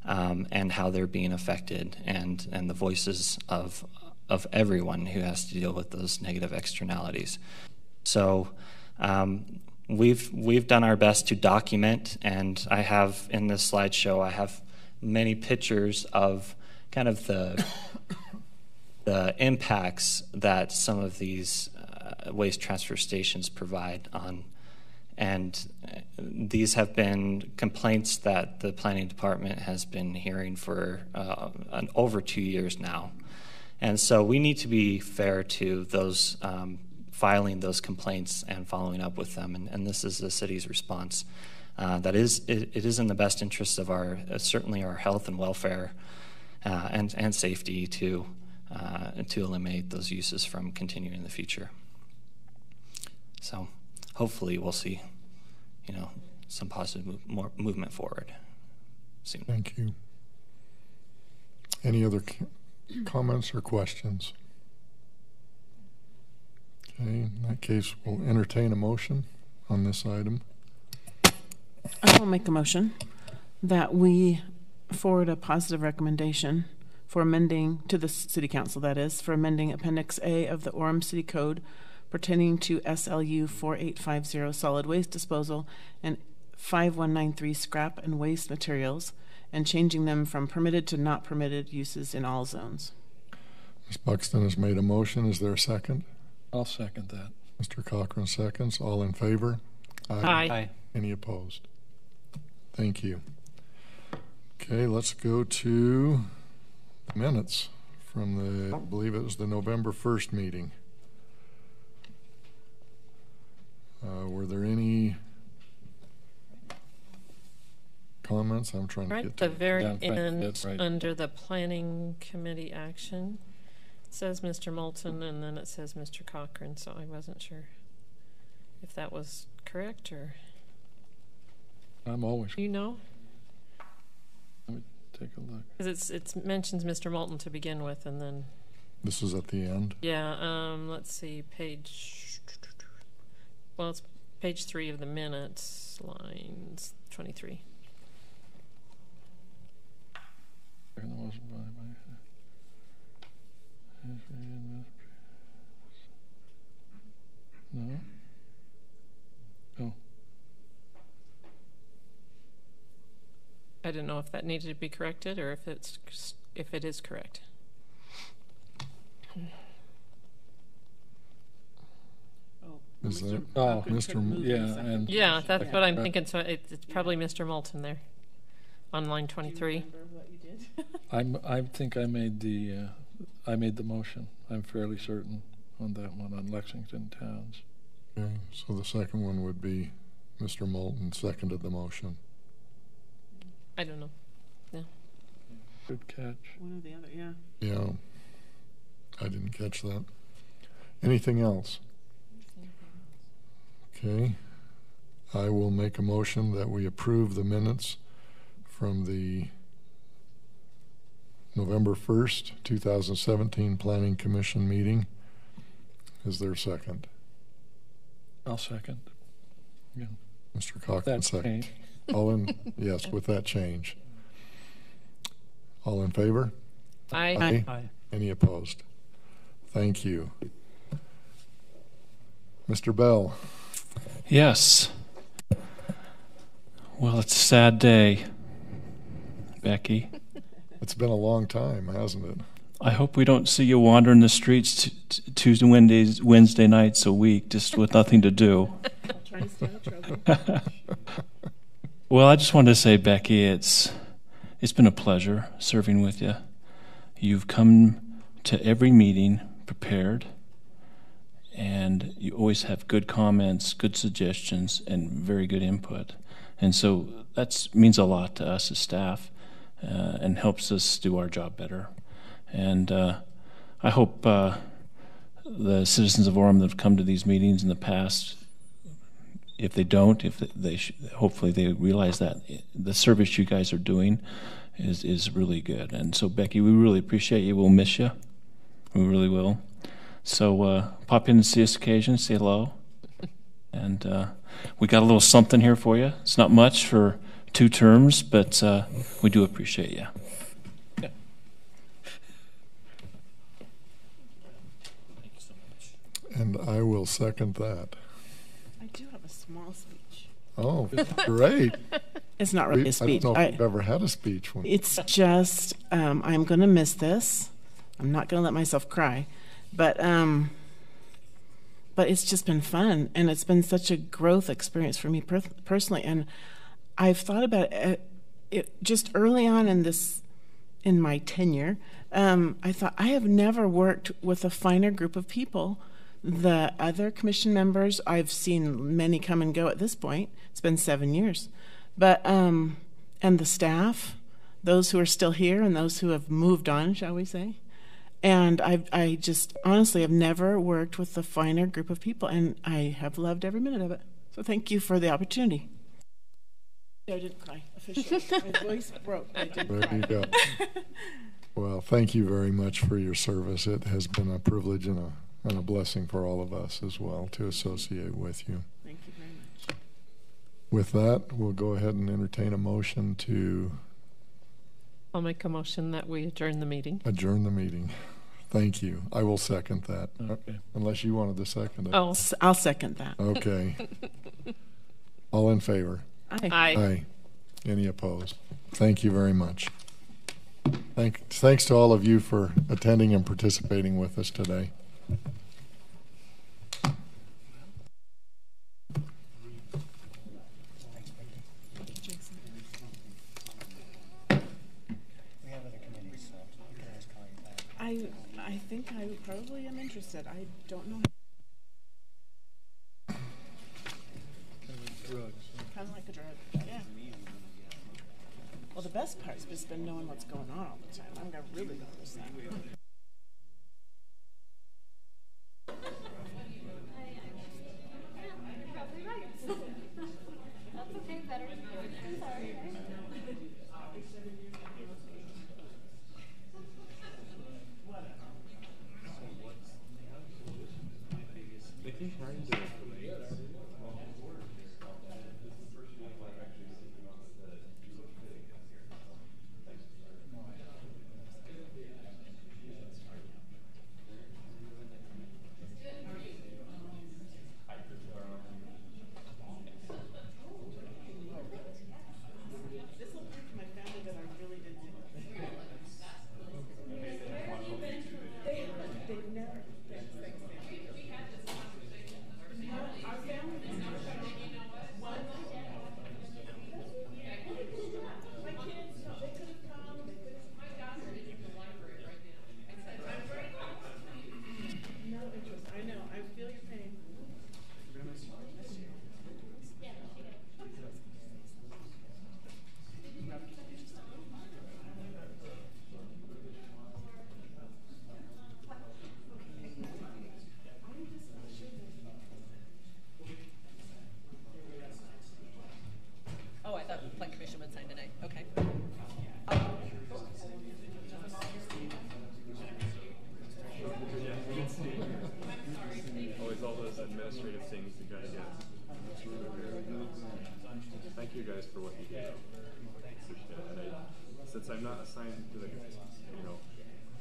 and how they're being affected, and the voices of everyone who has to deal with those negative externalities. So we've done our best to document, and I have in this slideshow I have many pictures of kind of the impacts that some of these waste transfer stations provide on, and these have been complaints that the planning department has been hearing for over 2 years now. And so we need to be fair to those filing those complaints and following up with them, and this is the city's response. It is in the best interest of certainly our health and welfare and safety to eliminate those uses from continuing in the future. So hopefully we'll see, some positive more movement forward soon. Thank you. Any other comments or questions? Okay, in that case, we'll entertain a motion on this item. I will make a motion that we forward a positive recommendation for amending to the City Council, that is, for amending Appendix A of the Orem City Code pertaining to SLU 4850 solid waste disposal and 5193 scrap and waste materials, and changing them from permitted to not permitted uses in all zones. Ms. Buxton has made a motion. Is there a second? I'll second that. Mr. Cochran seconds. All in favor? Aye. Aye. Any opposed? Thank you. Okay, let's go to minutes from I believe it was the November 1st meeting. Were there any comments? I'm trying to get to the very end, right. Under the Planning Committee action, it says Mr. Moulton, and then it says Mr. Cochran, so I wasn't sure if that was correct or... I'm always... You know? Let me take a look. Because it mentions Mr. Moulton to begin with, and then... This is at the end? Yeah, let's see, page... Well, it's page 3 of the minutes, lines 23. No? Oh. I didn't know if that needed to be corrected or if it is correct. Is that? Oh, Could Mr. move Yeah, and second. and Yeah, that's what I'm Right. thinking. So it's probably Mr. Moulton there on line 23. Remember what you did? I think I made the motion. I'm fairly certain on that one on Lexington Towns. Okay, so the second one would be Mr. Moulton seconded the motion. I don't know. Yeah. Good catch. One or the other, yeah. Yeah, I didn't catch that. Anything else? Okay, I will make a motion that we approve the minutes from the November 1st, 2017 Planning Commission meeting. Is there a second? I'll second. Yeah. Mr. Cochran, That's second. change. All in, yes, with that change. All in favor? Aye. Aye. Any opposed? Thank you. Mr. Bell. Yes. Well, it's a sad day, Becky. It's been a long time, hasn't it? I hope we don't see you wandering the streets Tuesday, Wednesday nights a week, just with nothing to do. I'll try to stay out of trouble. Well, I just wanted to say, Becky, it's been a pleasure serving with you. You've come to every meeting prepared, and you always have good comments, good suggestions, and very good input. And so that means a lot to us as staff and helps us do our job better. And I hope the citizens of Orem that have come to these meetings in the past, if they don't, hopefully they realize that the service you guys are doing is really good. And so, Becky, we really appreciate you. We'll miss you. We really will. So pop in and see us occasionally, say hello. And we got a little something here for you. It's not much for 2 terms, but we do appreciate you. Yeah. And I will second that. I do have a small speech. Oh, great. It's not really a speech. I don't know if we've ever had a speech. It's just, I'm going to miss this. I'm not going to let myself cry. But it's just been fun, and it's been such a growth experience for me personally. And I've thought about it just early on in my tenure. I thought I have never worked with a finer group of people. The other commission members, I've seen many come and go at this point. It's been 7 years. But, and the staff, those who are still here and those who have moved on, shall we say. And I just honestly have never worked with a finer group of people, and I have loved every minute of it. So thank you for the opportunity. I didn't cry officially. My voice broke. I didn't There cry. you go. Well, thank you very much for your service. It has been a privilege and a blessing for all of us as well to associate with you. Thank you very much. With that, we'll go ahead and entertain a motion to I'll make a motion that we adjourn the meeting. adjourn the meeting. Thank you. I will second that. Okay. Unless you wanted to second it. Oh, I'll second that. Okay. All in favor? Aye. aye. Any opposed? Thank you very much. Thanks to all of you for attending and participating with us today. I think I probably am interested. I don't know. Kind of like a drug. Yeah. Well, the best part's just been knowing what's going on all the time. I'm gonna really notice that. administrative things to kind of get. Thank you guys for what you do. And since I'm not assigned to the,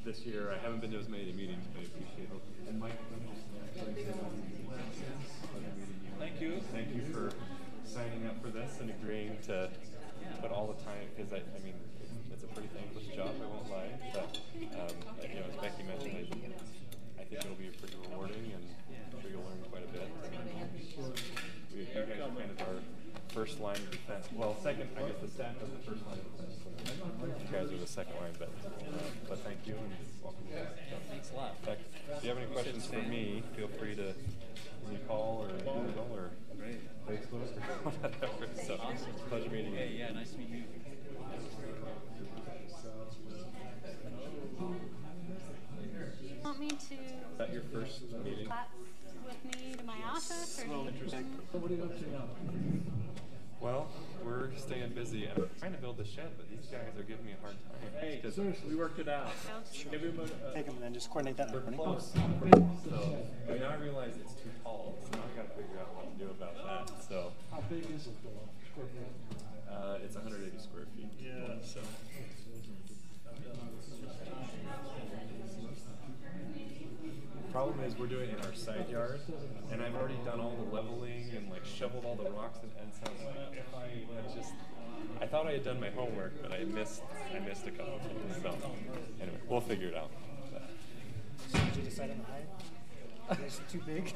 this year I haven't been to as many meetings, but I appreciate it. And Mike, thank you. Thank you for signing up for this and agreeing to put all the time, because I mean, it's a pretty thankless job, I won't lie. But as Becky mentioned, I think it'll be pretty rewarding, and I'm sure you'll learn quite a bit. You guys are kind of our first line of defense. Well, second, I guess the staff is the first line of defense. You guys are the second line, but thank you and welcome back. Thanks a lot. If you have any questions for me, feel free to give me a call or email or Facebook or whatever. So, awesome. Pleasure meeting you. Hey, yeah, nice to meet you. Want me to? Is that your first meeting? With me to my office? Or Interesting. What are you up to now? Well, we're staying busy. I'm trying to build the shed, but these guys are giving me a hard time. Hey, seriously, we worked it out. Sure. Take them and then just coordinate that. We're close. So now I realize it's too tall, so now I got to figure out what to do about that. So how big is it though? Square feet? It's 180 square feet. Yeah. So. Problem is we're doing it in our side yard, and I've already done all the leveling and like shoveled all the rocks, and so I thought I had done my homework, but I missed a couple of things. So anyway, we'll figure it out. So did you decide on the height? Is it too big?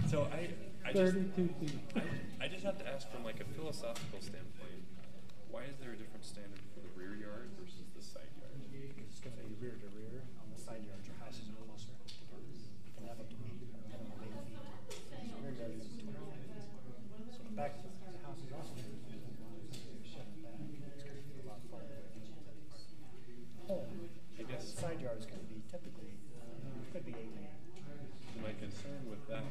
So I 32 feet. I just have to ask from like a philosophical standpoint, why is there a different standard for the rear yard versus the side yard? Because it's going to be rear to rear. On the side yard, your houses are closer. You can have up to 8 feet. So rear yard is 20 feet. So the back of the house is also going to be shed in the back. It's going to be a lot farther away from the home. I guess side yard is going to be typically could be 8 feet. My concern with that